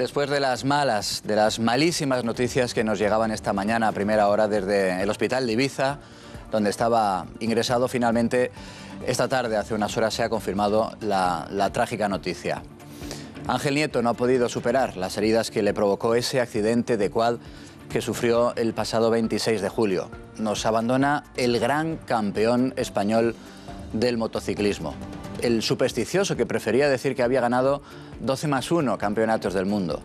después de las malísimas noticias que nos llegaban esta mañana a primera hora desde el hospital de Ibiza, donde estaba ingresado, finalmente esta tarde, hace unas horas, se ha confirmado la trágica noticia. Ángel Nieto no ha podido superar las heridas que le provocó ese accidente de quad que sufrió el pasado 26 de julio. Nos abandona el gran campeón español del motociclismo. El supersticioso que prefería decir que había ganado 12+1 campeonatos del mundo.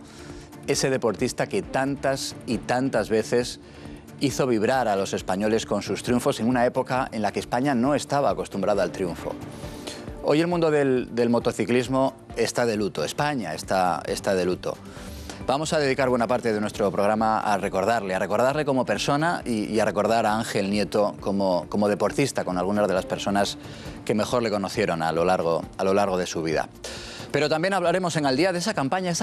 Ese deportista que tantas y tantas veces hizo vibrar a los españoles con sus triunfos en una época en la que España no estaba acostumbrada al triunfo. Hoy el mundo del motociclismo está de luto, España está de luto. Vamos a dedicar buena parte de nuestro programa a recordarle como persona y a recordar a Ángel Nieto como deportista, con algunas de las personas que mejor le conocieron a lo largo de su vida. Pero también hablaremos en Al Día de esa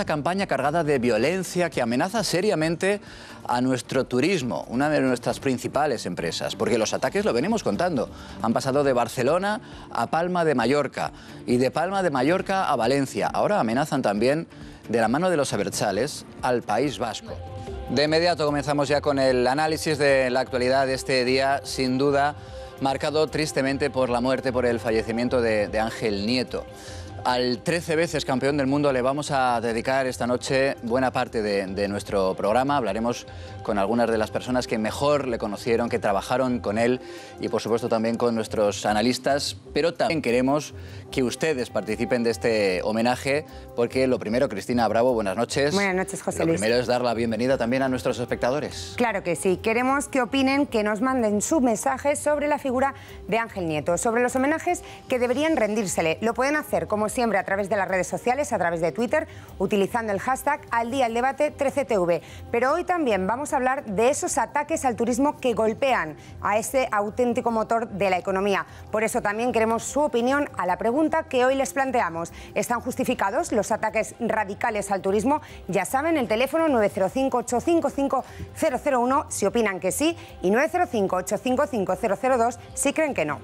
campaña cargada de violencia que amenaza seriamente a nuestro turismo, una de nuestras principales empresas, porque los ataques, lo venimos contando, han pasado de Barcelona a Palma de Mallorca y de Palma de Mallorca a Valencia. Ahora amenazan también, de la mano de los abertzales, al País Vasco. De inmediato comenzamos ya con el análisis de la actualidad de este día, sin duda marcado tristemente por la muerte, por el fallecimiento de Ángel Nieto. Al 13 veces campeón del mundo le vamos a dedicar esta noche buena parte de nuestro programa. Hablaremos con algunas de las personas que mejor le conocieron, que trabajaron con él y por supuesto también con nuestros analistas. Pero también queremos que ustedes participen de este homenaje porque lo primero, Cristina Bravo, buenas noches. Buenas noches, José Luis. Lo primero es dar la bienvenida también a nuestros espectadores. Claro que sí. Queremos que opinen, que nos manden sus mensajes sobre la figura de Ángel Nieto, sobre los homenajes que deberían rendírsele. Lo pueden hacer, como siempre, a través de las redes sociales, a través de Twitter, utilizando el hashtag #AlDíaElDebate 13TV. Pero hoy también vamos a hablar de esos ataques al turismo que golpean a ese auténtico motor de la economía. Por eso también queremos su opinión a la pregunta que hoy les planteamos. ¿Están justificados los ataques radicales al turismo? Ya saben, el teléfono 905-855-001 si opinan que sí y 905-855-002 si creen que no.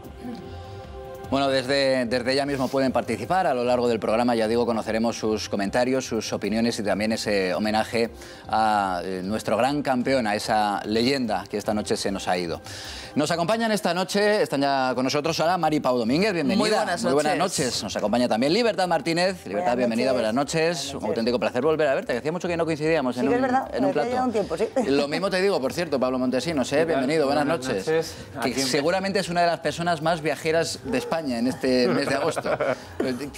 Bueno, desde ya mismo pueden participar. A lo largo del programa, ya digo, conoceremos sus comentarios, sus opiniones y también ese homenaje a nuestro gran campeón, a esa leyenda que esta noche se nos ha ido. Nos acompañan esta noche, están ya con nosotros ahora Mari Pau Domínguez, bienvenida. Muy buenas noches. Nos acompaña también Libertad Martínez. Libertad, bienvenida, buenas noches. Un auténtico placer volver a verte, que hacía mucho que no coincidíamos en un plato. Un tiempo, sí. Lo mismo te digo, por cierto, Pablo Montesinos, bienvenido, buenas noches. Que seguramente es una de las personas más viajeras de España en este mes de agosto.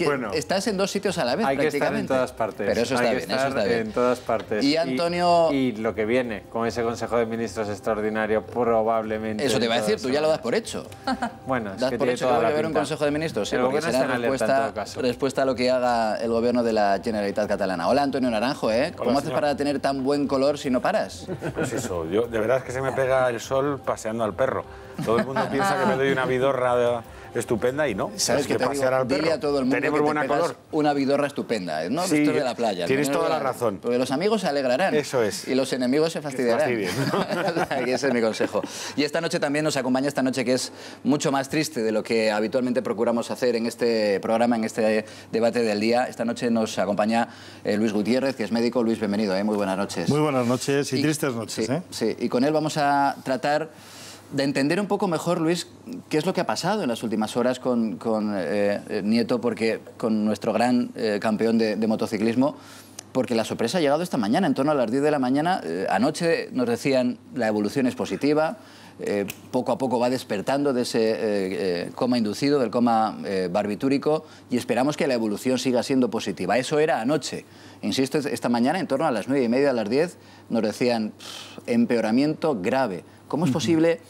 Bueno, estás en dos sitios a la vez, hay prácticamente. Que estar en todas partes. Pero eso está bien, eso está bien. En todas partes. Y Antonio... Y lo que viene con ese Consejo de Ministros extraordinario probablemente... Eso te iba a decir, tú ya lo das por hecho. Bueno, es ¿Das que por tiene hecho que toda va a la haber un pinta. Consejo de Ministros? Sí, El porque gobierno será está en alerta, en todo caso. respuesta a lo que haga el gobierno de la Generalitat Catalana. Hola, Antonio Naranjo, ¿Cómo haces para tener tan buen color si no paras? Pues eso, yo de verdad es que se me pega el sol paseando al perro. Todo el mundo piensa que me doy una vidorra estupenda y no. ¿Sabes que pasear al perro? Dile a todo el mundo tenemos que buena te pegas color. Una vidorra estupenda, ¿no? Sí, Esto de la playa. tienes toda la razón. Porque los amigos se alegrarán. Eso es. Y los enemigos se fastidiarán. Ese es mi consejo. Y esta noche también nos acompaña esta noche que es mucho más triste de lo que habitualmente procuramos hacer en este programa, en este debate del día. Esta noche nos acompaña Luis Gutiérrez, que es médico. Luis, bienvenido, Muy buenas noches. Muy buenas noches y tristes noches, Sí, sí, y con él vamos a tratar de entender un poco mejor, Luis, qué es lo que ha pasado en las últimas horas con Nieto, porque con nuestro gran campeón de motociclismo, porque la sorpresa ha llegado esta mañana, en torno a las 10 de la mañana. Anoche nos decían la evolución es positiva, poco a poco va despertando de ese coma inducido, del coma barbitúrico, y esperamos que la evolución siga siendo positiva. Eso era anoche. Insisto, esta mañana, en torno a las 9:30, a las 10, nos decían empeoramiento grave. ¿Cómo es posible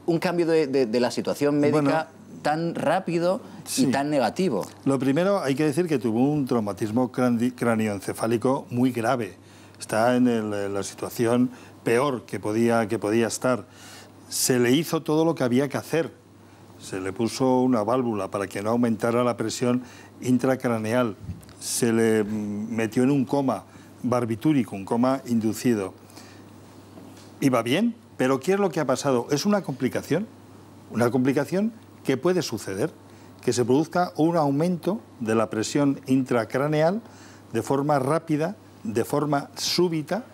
un cambio de la situación médica tan rápido y tan negativo? Lo primero, hay que decir que tuvo un traumatismo cráneoencefálico muy grave. Está en la situación peor que podía estar. Se le hizo todo lo que había que hacer. Se le puso una válvula para que no aumentara la presión intracraneal. Se le metió en un coma barbitúrico, un coma inducido. Iba bien, pero ¿qué es lo que ha pasado? Es una complicación que puede suceder, que se produzca un aumento de la presión intracraneal de forma rápida de forma súbita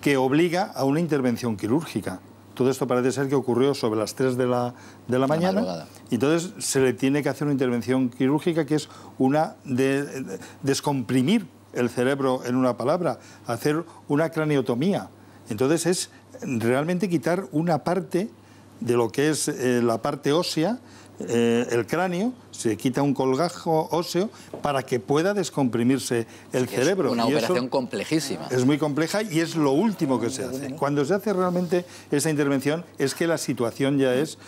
que obliga a una intervención quirúrgica. Todo esto parece ser que ocurrió sobre las 3 de la mañana. Y entonces se le tiene que hacer una intervención quirúrgica que es una de descomprimir el cerebro, en una palabra, hacer una craniotomía. Entonces es realmente quitar una parte de lo que es la parte ósea, el cráneo, se quita un colgajo óseo para que pueda descomprimirse el cerebro. Es una operación complejísima. Es muy compleja y es lo último que se hace. Cuando se hace realmente esa intervención es que la situación ya es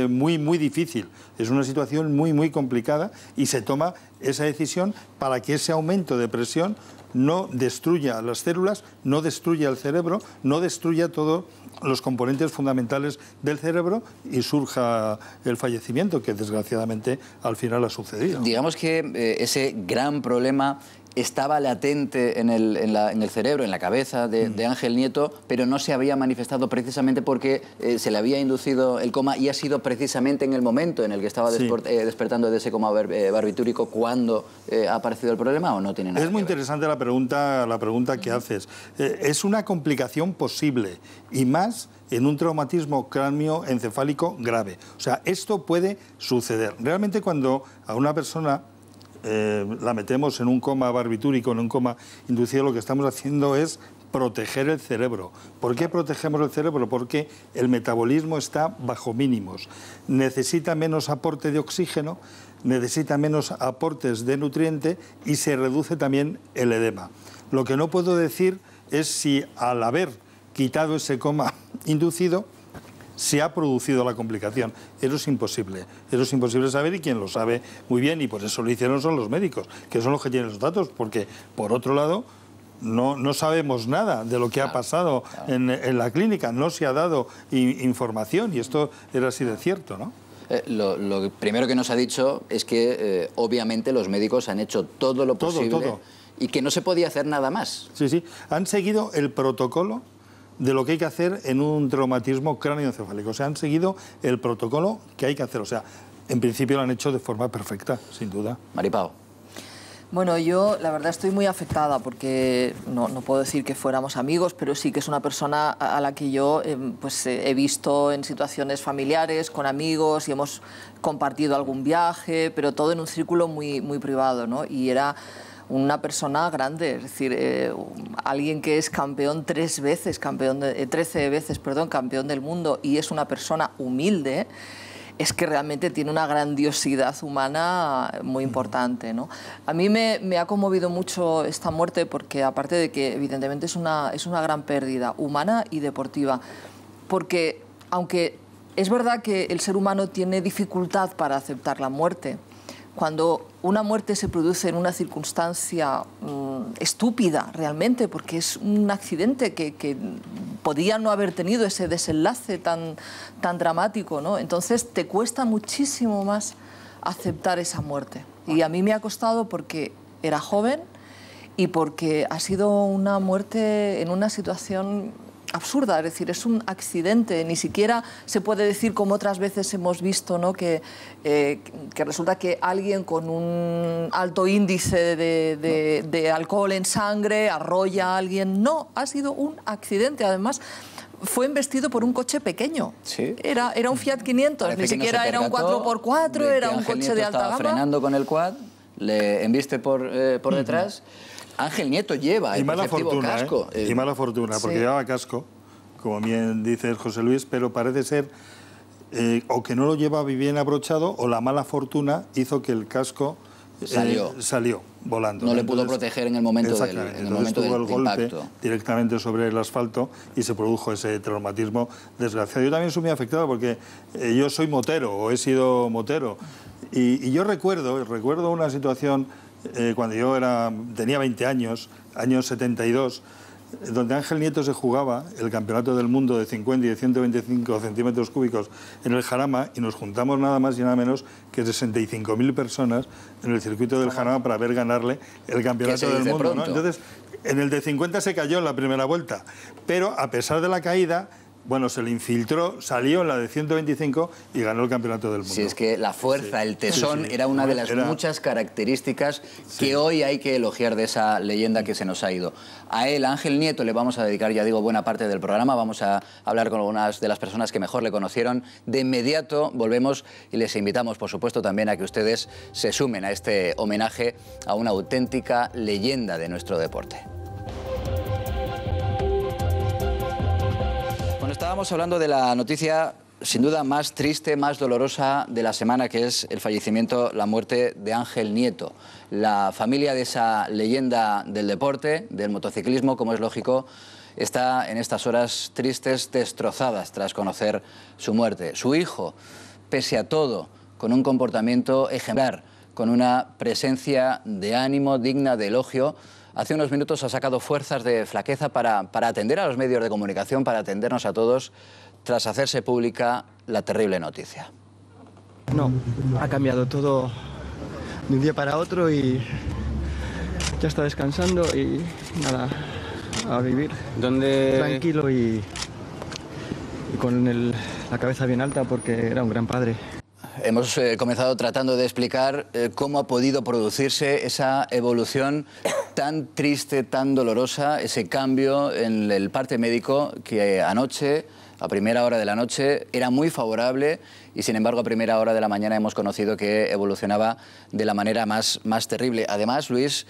muy, muy difícil. Es una situación muy, muy complicada y se toma esa decisión para que ese aumento de presión no destruya las células, no destruya el cerebro, no destruya todos los componentes fundamentales del cerebro y surja el fallecimiento, que desgraciadamente al final ha sucedido. Digamos que ese gran problema estaba latente en el cerebro, en la cabeza de Ángel Nieto, pero no se había manifestado precisamente porque se le había inducido el coma y ha sido precisamente en el momento en el que estaba despertando de ese coma barbitúrico cuando ha aparecido el problema, ¿o no tiene nada que ver? Es muy interesante la pregunta que haces. Es una complicación posible y más en un traumatismo cráneoencefálico grave. O sea, esto puede suceder. Realmente cuando a una persona la metemos en un coma barbitúrico, en un coma inducido, lo que estamos haciendo es proteger el cerebro. ¿Por qué protegemos el cerebro? Porque el metabolismo está bajo mínimos. Necesita menos aporte de oxígeno, necesita menos aportes de nutriente y se reduce también el edema. Lo que no puedo decir es si al haber quitado ese coma inducido se ha producido la complicación. Eso es imposible saber y quien lo sabe muy bien, y por eso lo hicieron son los médicos, que son los que tienen los datos, porque por otro lado no sabemos nada de lo que ha pasado en la clínica, no se ha dado información y esto era así de cierto, ¿no? Lo primero que nos ha dicho es que obviamente los médicos han hecho todo lo posible y que no se podía hacer nada más. Sí, han seguido el protocolo de lo que hay que hacer en un traumatismo cráneoencefálico. O sea, han seguido el protocolo que hay que hacer. O sea, en principio lo han hecho de forma perfecta, sin duda. Maripao. Bueno, yo la verdad estoy muy afectada porque no puedo decir que fuéramos amigos, pero sí que es una persona a la que yo he visto en situaciones familiares, con amigos, y hemos compartido algún viaje, pero todo en un círculo muy, muy privado, ¿no? Y era una persona grande, es decir, alguien que es campeón 13 veces, campeón del mundo, y es una persona humilde, es que realmente tiene una grandiosidad humana muy importante, ¿no? A mí me ha conmovido mucho esta muerte porque, aparte de que evidentemente es una gran pérdida humana y deportiva, porque aunque es verdad que el ser humano tiene dificultad para aceptar la muerte, cuando una muerte se produce en una circunstancia estúpida realmente, porque es un accidente que podía no haber tenido ese desenlace tan dramático, ¿no? Entonces te cuesta muchísimo más aceptar esa muerte. Y a mí me ha costado porque era joven y porque ha sido una muerte en una situación absurda, es decir, es un accidente, ni siquiera se puede decir como otras veces hemos visto, ¿no? que resulta que alguien con un alto índice de alcohol en sangre arrolla a alguien. No, ha sido un accidente, además fue embestido por un coche pequeño. ¿Sí? Era un Fiat 500, Parece ni siquiera era un 4x4, era un coche de alta gama. Frenando con el quad, le embiste por detrás. Ángel Nieto lleva el respectivo casco. Y mala fortuna, porque llevaba casco, como bien dice José Luis, pero parece ser o que no lo llevaba bien abrochado o la mala fortuna hizo que el casco salió volando. No le pudo proteger en el momento del golpe impacto directamente sobre el asfalto y se produjo ese traumatismo desgraciado. Yo también soy muy afectado porque yo soy motero o he sido motero y yo recuerdo una situación cuando yo tenía 20 años, año 72, donde Ángel Nieto se jugaba el campeonato del mundo de 50 y de 125 centímetros cúbicos en el Jarama y nos juntamos nada más y nada menos que 65.000 personas en el circuito del Jarama para ver ganarle el campeonato del mundo, ¿no? Entonces, en el de 50 se cayó en la primera vuelta, pero a pesar de la caída, Bueno, se le infiltró, salió en la de 125 y ganó el campeonato del mundo. Sí, es que la fuerza, el tesón, era una de las muchas características que hoy hay que elogiar de esa leyenda que se nos ha ido. A él, a Ángel Nieto, le vamos a dedicar, ya digo, buena parte del programa. Vamos a hablar con algunas de las personas que mejor le conocieron. De inmediato volvemos y les invitamos, por supuesto, también a que ustedes se sumen a este homenaje a una auténtica leyenda de nuestro deporte. Bueno, estábamos hablando de la noticia sin duda más triste, más dolorosa de la semana, que es el fallecimiento, la muerte de Ángel Nieto. La familia de esa leyenda del deporte, del motociclismo, como es lógico, está en estas horas tristes, destrozadas tras conocer su muerte. Su hijo, pese a todo, con un comportamiento ejemplar, con una presencia de ánimo digna de elogio, hace unos minutos ha sacado fuerzas de flaqueza para atender a los medios de comunicación, para atendernos a todos, tras hacerse pública la terrible noticia. No, ha cambiado todo de un día para otro y ya está descansando y nada, a vivir tranquilo y con la cabeza bien alta porque era un gran padre. Hemos comenzado tratando de explicar cómo ha podido producirse esa evolución tan triste, tan dolorosa, ese cambio en el parte médico que anoche, a primera hora de la noche, era muy favorable y sin embargo a primera hora de la mañana hemos conocido que evolucionaba de la manera más terrible. Además, Luis,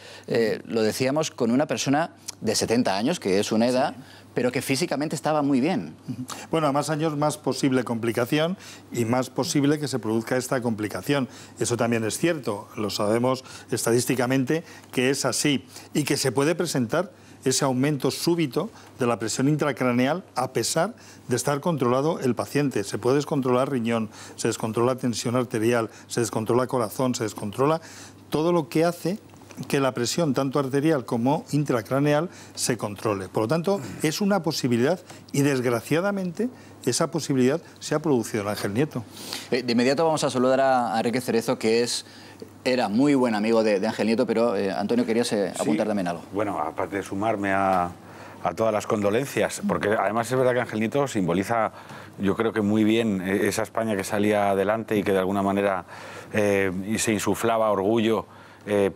lo decíamos, con una persona de 70 años, que es una edad, pero que físicamente estaba muy bien. Bueno, a más años más posible complicación y más posible que se produzca esta complicación. Eso también es cierto, lo sabemos estadísticamente que es así y que se puede presentar ese aumento súbito de la presión intracraneal a pesar de estar controlado el paciente. Se puede descontrolar riñón, se descontrola tensión arterial, se descontrola corazón, se descontrola todo lo que hace que la presión tanto arterial como intracraneal se controle. Por lo tanto, es una posibilidad y desgraciadamente esa posibilidad se ha producido en Ángel Nieto. De inmediato vamos a saludar a Enrique Cerezo, que era muy buen amigo de Ángel Nieto, pero Antonio, querías apuntar también algo. Bueno, aparte de sumarme a todas las condolencias, porque además es verdad que Ángel Nieto simboliza, yo creo que muy bien, esa España que salía adelante y que de alguna manera se insuflaba orgullo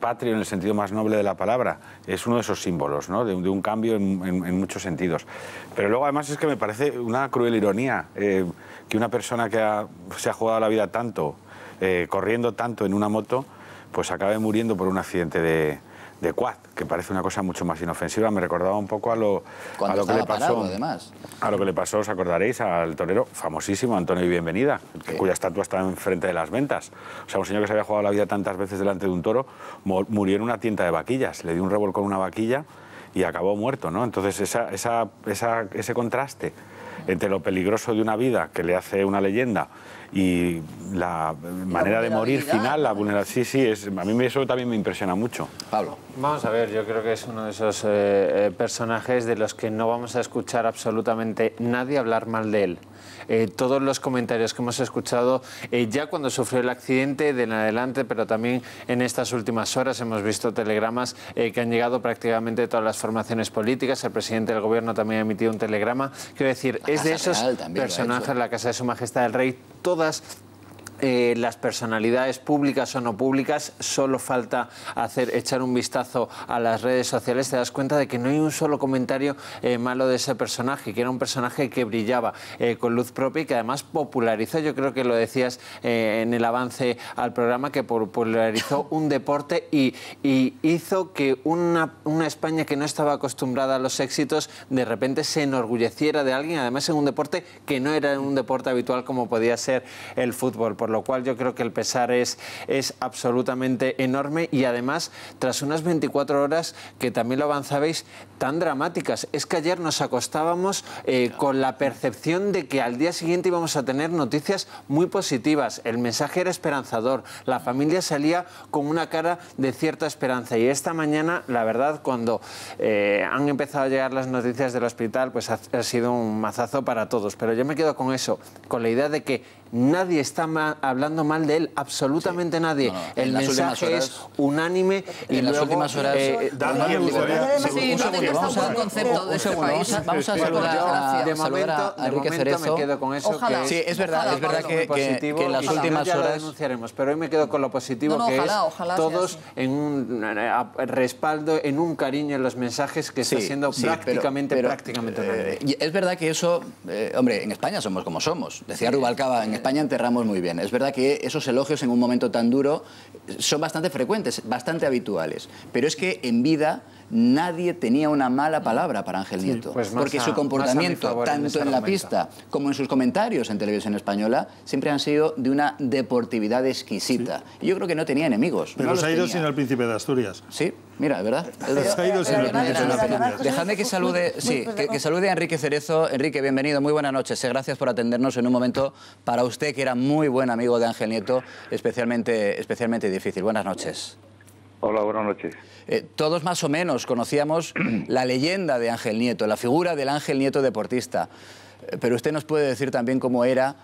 patrio en el sentido más noble de la palabra. Es uno de esos símbolos, ¿no? de un cambio en muchos sentidos. Pero luego además es que me parece una cruel ironía que una persona que se ha jugado la vida tanto, corriendo tanto en una moto, pues acabe muriendo por un accidente de quad, que parece una cosa mucho más inofensiva. Me recordaba un poco a lo que le pasó, parado, además. A lo que le pasó, os acordaréis, al torero famosísimo Antonio Bienvenida, cuya estatua está enfrente de las ventas. O sea, un señor que se había jugado la vida tantas veces delante de un toro, murió en una tienda de vaquillas, le dio un revolcón a una vaquilla y acabó muerto, ¿no? Entonces ese contraste entre lo peligroso de una vida que le hace una leyenda y la manera de morir final, la vulnerabilidad, sí, a mí eso también me impresiona mucho. Pablo. Vamos a ver, yo creo que es uno de esos personajes de los que no vamos a escuchar absolutamente nadie hablar mal de él. Todos los comentarios que hemos escuchado ya cuando sufrió el accidente, de en adelante, pero también en estas últimas horas hemos visto telegramas que han llegado prácticamente de todas las formaciones políticas. El presidente del gobierno también ha emitido un telegrama. Quiero decir, es de esos personajes, la Casa de Su Majestad el Rey, todas las personalidades públicas o no públicas, solo falta echar un vistazo a las redes sociales, te das cuenta de que no hay un solo comentario malo de ese personaje, que era un personaje que brillaba con luz propia y que además popularizó, yo creo que lo decías en el avance al programa, que popularizó un deporte y hizo que una España que no estaba acostumbrada a los éxitos de repente se enorgulleciera de alguien, además en un deporte que no era un deporte habitual como podía ser el fútbol. Por lo cual yo creo que el pesar es absolutamente enorme y además tras unas 24 horas que también lo avanzabais tan dramáticas. Es que ayer nos acostábamos con la percepción de que al día siguiente íbamos a tener noticias muy positivas. El mensaje era esperanzador, la familia salía con una cara de cierta esperanza y esta mañana, la verdad, cuando han empezado a llegar las noticias del hospital, pues ha sido un mazazo para todos. Pero yo me quedo con eso, con la idea de que nadie está hablando mal de él, absolutamente nadie. El mensaje es unánime y en las últimas horas... Vamos a saludar a Enrique Cerezo. Me quedo con eso. Ojalá. Sí, es verdad que en las últimas ya lo horas... denunciaremos, pero hoy me quedo con lo positivo, ojalá todos en un respaldo, en un cariño en los mensajes que está siendo prácticamente unánime. Es verdad que eso, hombre, en España somos como somos. Decía Rubalcaba, en España enterramos muy bien. Es verdad que esos elogios en un momento tan duro son bastante frecuentes, bastante habituales. Pero es que en vida nadie tenía una mala palabra para Ángel Nieto. Pues porque su comportamiento, tanto en la pista como en sus comentarios en televisión española, siempre han sido de una deportividad exquisita. Y yo creo que no tenía enemigos. Pero se ha ido sin el Príncipe de Asturias. Sí, mira, es verdad. Se ha ido sin el Príncipe de Asturias. Dejadme que salude, que salude a Enrique Cerezo. Enrique, bienvenido, muy buenas noches. Gracias por atendernos en un momento para usted, que era muy buen amigo de Ángel Nieto, especialmente difícil. Buenas noches. Hola, buenas noches. Todos más o menos conocíamos la leyenda de Ángel Nieto, la figura del Ángel Nieto deportista. Pero usted nos puede decir también cómo era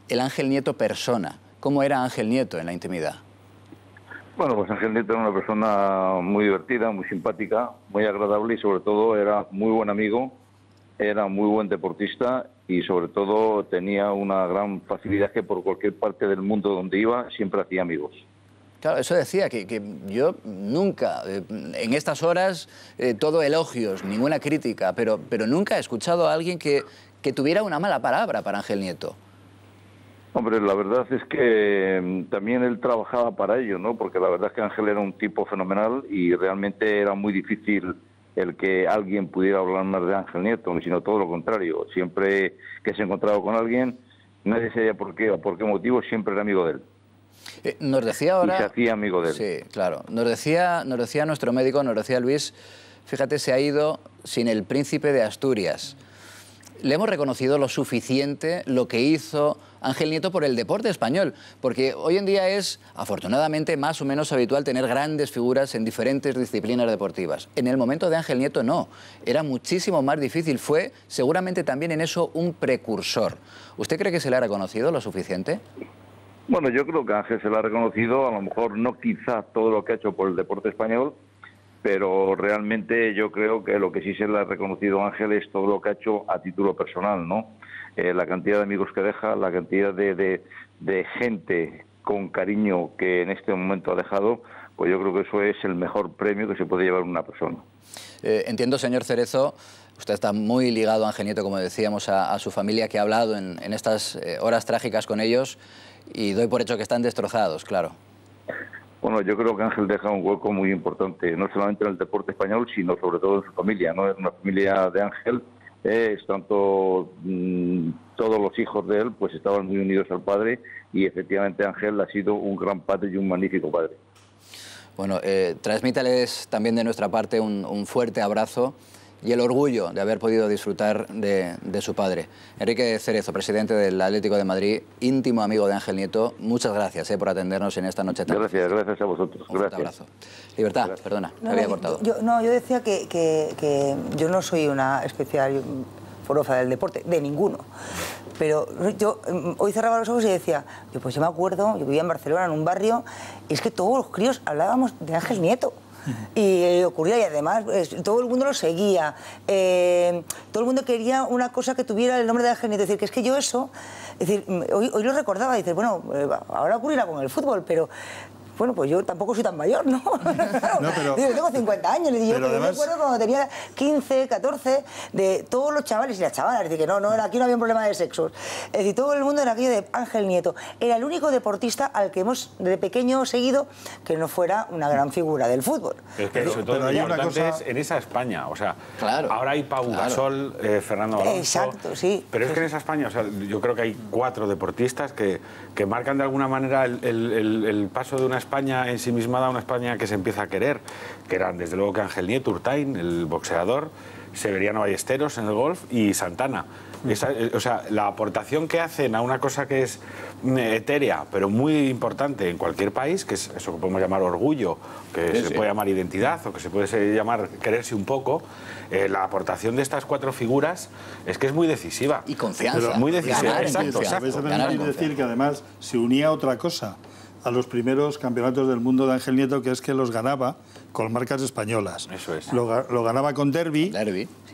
el Ángel Nieto persona, cómo era Ángel Nieto en la intimidad. Bueno, pues Ángel Nieto era una persona muy divertida, muy simpática, muy agradable y sobre todo era muy buen amigo, era muy buen deportista y sobre todo tenía una gran facilidad que por cualquier parte del mundo donde iba siempre hacía amigos. Claro, eso decía, que yo nunca, en estas horas, todo elogios, ninguna crítica, pero nunca he escuchado a alguien que tuviera una mala palabra para Ángel Nieto. Hombre, la verdad es que también él trabajaba para ello, ¿no? Porque la verdad es que Ángel era un tipo fenomenal y realmente era muy difícil el que alguien pudiera hablar más de Ángel Nieto, sino todo lo contrario. Siempre que se encontraba con alguien, nadie sabía por qué o por qué motivo, siempre era amigo de él. Nos decía ahora... Y se hacía amigo de él. Sí, claro. Nos decía nuestro médico, nos decía Luis, fíjate, se ha ido sin el Príncipe de Asturias. Le hemos reconocido lo suficiente lo que hizo Ángel Nieto por el deporte español, porque hoy en día es, afortunadamente, más o menos habitual tener grandes figuras en diferentes disciplinas deportivas. En el momento de Ángel Nieto no, era muchísimo más difícil, fue seguramente también en eso un precursor. ¿Usted cree que se le ha reconocido lo suficiente? Bueno, yo creo que Ángel se le ha reconocido, a lo mejor no quizá todo lo que ha hecho por el deporte español, pero realmente yo creo que lo que sí se le ha reconocido a Ángel es todo lo que ha hecho a título personal, ¿no? La cantidad de amigos que deja, la cantidad de gente con cariño que en este momento ha dejado, pues yo creo que eso es el mejor premio que se puede llevar una persona. Entiendo, señor Cerezo, usted está muy ligado a Ángel Nieto, como decíamos, a su familia, que ha hablado en estas horas trágicas con ellos, y doy por hecho que están destrozados, claro. Bueno, yo creo que Ángel deja un hueco muy importante, no solamente en el deporte español, sino sobre todo en su familia, ¿no? Es una familia de Ángel, todos los hijos de él pues estaban muy unidos al padre y efectivamente Ángel ha sido un gran padre y un magnífico padre. Bueno, transmítales también de nuestra parte un fuerte abrazo y el orgullo de haber podido disfrutar de su padre. Enrique Cerezo, presidente del Atlético de Madrid, íntimo amigo de Ángel Nieto, muchas gracias por atendernos en esta noche tan... Gracias a vosotros. Un fuerte abrazo. Libertad, gracias. Perdona, me había cortado. Yo decía que yo no soy una especial forofa del deporte, de ninguno. Pero yo hoy cerraba los ojos y decía, pues yo me acuerdo, yo vivía en Barcelona, en un barrio, y es que todos los críos hablábamos de Ángel Nieto. Y ocurría, y además todo el mundo lo seguía, todo el mundo quería una cosa que tuviera el nombre de Ángel Nieto. Es decir, que es que yo eso, es decir, hoy lo recordaba, y dices, bueno, ahora ocurrirá con el fútbol, pero... Bueno, pues yo tampoco soy tan mayor, ¿no? No, pero, yo tengo 50 años y yo me acuerdo cuando tenía 15, 14, de todos los chavales y las chavalas, es decir, que aquí no había un problema de sexos. Es decir, todo el mundo era aquello de Ángel Nieto. Era el único deportista al que hemos de pequeño seguido que no fuera una gran figura del fútbol. Es que sobre todo lo importante es en esa España, o sea, claro, ahora hay Pau Gasol, Fernando Alonso... Exacto, sí. Pero es que en esa España, o sea, yo creo que hay 4 deportistas que marcan de alguna manera el paso de una España ensimismada a una España que se empieza a querer, que eran desde luego que Ángel Nieto, Urtain, el boxeador, Severiano Ballesteros en el golf y Santana. O sea, la aportación que hacen a una cosa que es etérea, pero muy importante en cualquier país, que es eso que podemos llamar orgullo, que se puede llamar identidad o que se puede llamar quererse un poco, la aportación de estas 4 figuras es que es muy decisiva. Y confianza. Pero muy decisiva, exacto. Quiero decir que además se unía a otra cosa, a los primeros campeonatos del mundo de Ángel Nieto, que es que los ganaba con marcas españolas. Eso es. Lo ganaba con Derbi,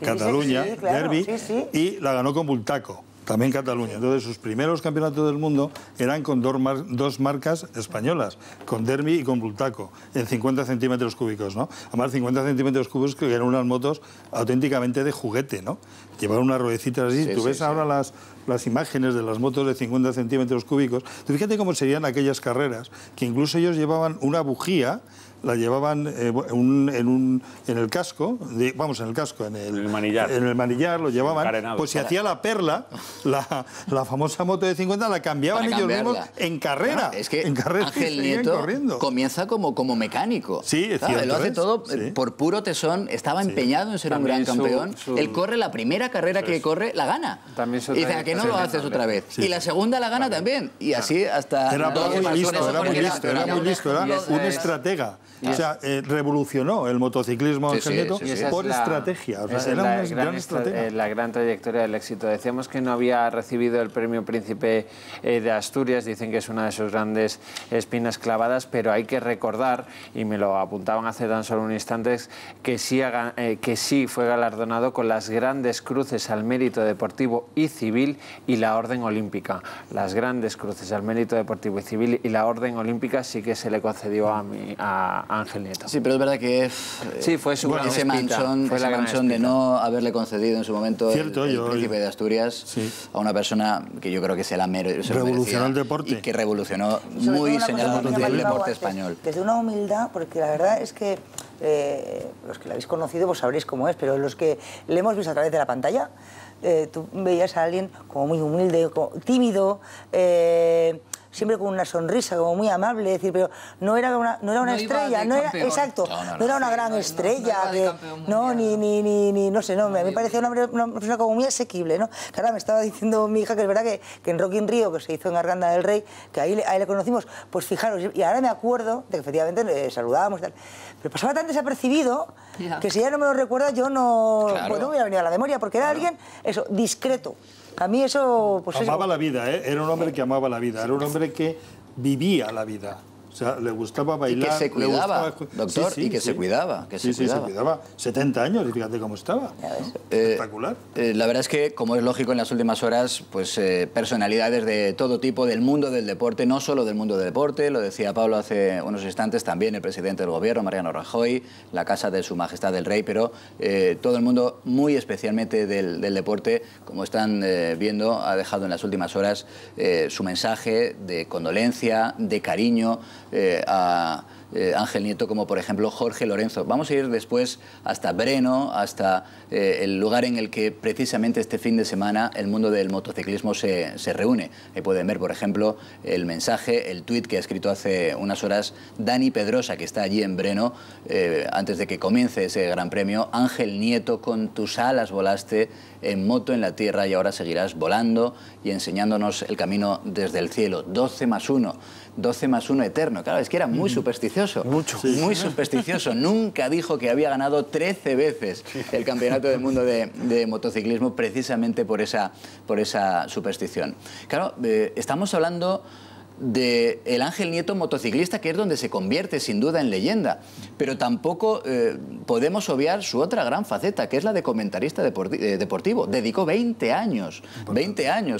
Cataluña, sí, claro, Derbi, sí. y la ganó con Bultaco, también Cataluña. Entonces sus primeros campeonatos del mundo eran con dos marcas españolas, con Derbi y con Bultaco, en 50 centímetros cúbicos, ¿no? Además 50 centímetros cúbicos que eran unas motos auténticamente de juguete, ¿no? Llevaban unas ruedecitas así. Tú ves ahora las imágenes de las motos de 50 centímetros cúbicos. Tú fíjate cómo serían aquellas carreras, que incluso ellos llevaban una bujía, la llevaban en el casco, en el manillar lo llevaban, encarenado. pues se hacía la perla, la famosa moto de 50, la cambiaban ellos mismos en carrera. Es que Ángel Nieto comienza como mecánico. Sí, es cierto. Él lo hace todo por puro tesón, estaba empeñado en ser un gran campeón. Él corre la primera carrera que corre, la gana. Y dice, ¿a que no lo haces otra vez? Y la segunda la gana también. Y así hasta... Era muy listo, era un estratega. O sea, revolucionó el motociclismo Ángel Nieto por estrategia. O sea, era una gran estratega. La gran trayectoria del éxito. Decíamos que no había recibido el premio Príncipe de Asturias, dicen que es una de sus grandes espinas clavadas, pero hay que recordar, y me lo apuntaban hace tan solo un instante, que sí fue galardonado con las grandes cruces al mérito deportivo y civil y la Orden Olímpica. Las grandes cruces al mérito deportivo y civil y la Orden Olímpica sí que se le concedió a Ángel Nieto. Sí, pero es verdad que fue su gran ese manchón de no haberle concedido en su momento el Príncipe de Asturias a una persona que yo creo que se revolucionó el deporte y que revolucionó muy señaladamente el deporte español. Desde una humildad, porque la verdad es que los que la habéis conocido pues sabréis cómo es, pero los que le hemos visto a través de la pantalla, tú veías a alguien como muy humilde, tímido, siempre con una sonrisa, como muy amable, decir, pero no era una estrella, no era, exacto, no era una gran estrella, no sé, a mí me parecía una persona como muy asequible, ¿no? Que ahora me estaba diciendo mi hija que es verdad que en Rock in Rio, que se hizo en Arganda del Rey, que ahí le conocimos, pues fijaros, y ahora me acuerdo de que efectivamente le saludábamos y tal, pero pasaba tan desapercibido que si ya no me lo recuerda yo no me hubiera venido a la memoria, porque era alguien, eso, discreto. A mí eso... Pues amaba la vida, ¿eh? Era un hombre que amaba la vida, era un hombre que vivía la vida. O sea, le gustaba bailar... Y que se cuidaba, doctor, y que se cuidaba. Se cuidaba. 70 años, y fíjate cómo estaba. Espectacular. La verdad es que, como es lógico, en las últimas horas, pues personalidades de todo tipo del mundo del deporte, no solo del mundo del deporte, lo decía Pablo hace unos instantes, también el presidente del gobierno, Mariano Rajoy, la casa de su majestad el rey, pero todo el mundo, muy especialmente del deporte, como están viendo, ha dejado en las últimas horas su mensaje de condolencia, de cariño, a Ángel Nieto, como por ejemplo Jorge Lorenzo. Vamos a ir después hasta Breno, hasta el lugar en el que precisamente este fin de semana el mundo del motociclismo se reúne. Ahí pueden ver, por ejemplo, el mensaje, el tuit que ha escrito hace unas horas Dani Pedrosa, que está allí en Breno, antes de que comience ese gran premio. Ángel Nieto, con tus alas volaste en moto en la tierra y ahora seguirás volando y enseñándonos el camino desde el cielo. 12 más 1 eterno. Claro, es que era muy supersticioso. Muy supersticioso. Nunca dijo que había ganado 13 veces el campeonato del mundo de motociclismo precisamente por esa superstición. Claro, estamos hablando del Ángel Nieto motociclista, que es donde se convierte sin duda en leyenda, pero tampoco podemos obviar su otra gran faceta, que es la de comentarista deportivo. Dedicó 20 años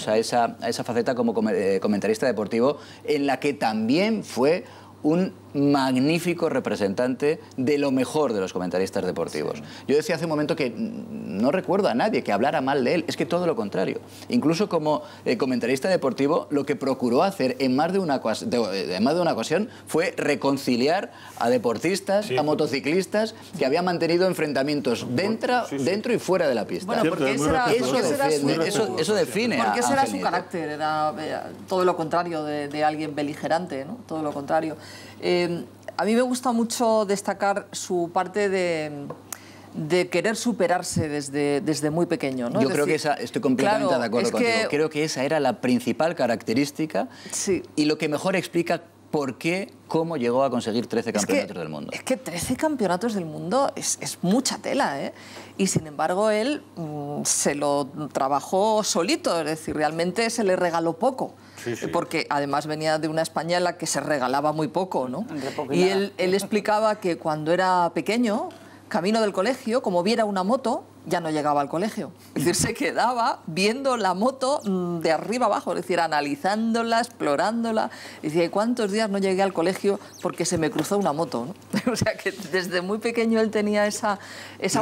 a esa faceta como comentarista deportivo, en la que también fue un magnífico representante de lo mejor de los comentaristas deportivos. Yo decía hace un momento que no recuerdo a nadie que hablara mal de él, es que todo lo contrario. Incluso como comentarista deportivo, lo que procuró hacer en más de una ocasión fue reconciliar a deportistas, a motociclistas que habían mantenido enfrentamientos dentro y fuera de la pista. Bueno, porque eso define porque ese a era Ángel su Nieto. carácter, era todo lo contrario de alguien beligerante, ¿no? Todo lo contrario. A mí me gusta mucho destacar su parte de de querer superarse desde muy pequeño, ¿no? Yo creo que estoy completamente de acuerdo contigo. Creo que esa era la principal característica y lo que mejor explica por qué, cómo llegó a conseguir 13 campeonatos del mundo. Es que 13 campeonatos del mundo es mucha tela, ¿eh? Y sin embargo él se lo trabajó solito, es decir, realmente se le regaló poco. Sí, sí. Porque además venía de una España en la que se regalaba muy poco, ¿no? Y él explicaba que cuando era pequeño, camino del colegio, como viera una moto, ya no llegaba al colegio. Es decir, se quedaba viendo la moto de arriba abajo, es decir, analizándola, explorándola. Decía, ¿y cuántos días no llegué al colegio porque se me cruzó una moto, ¿no? O sea, que desde muy pequeño él tenía esa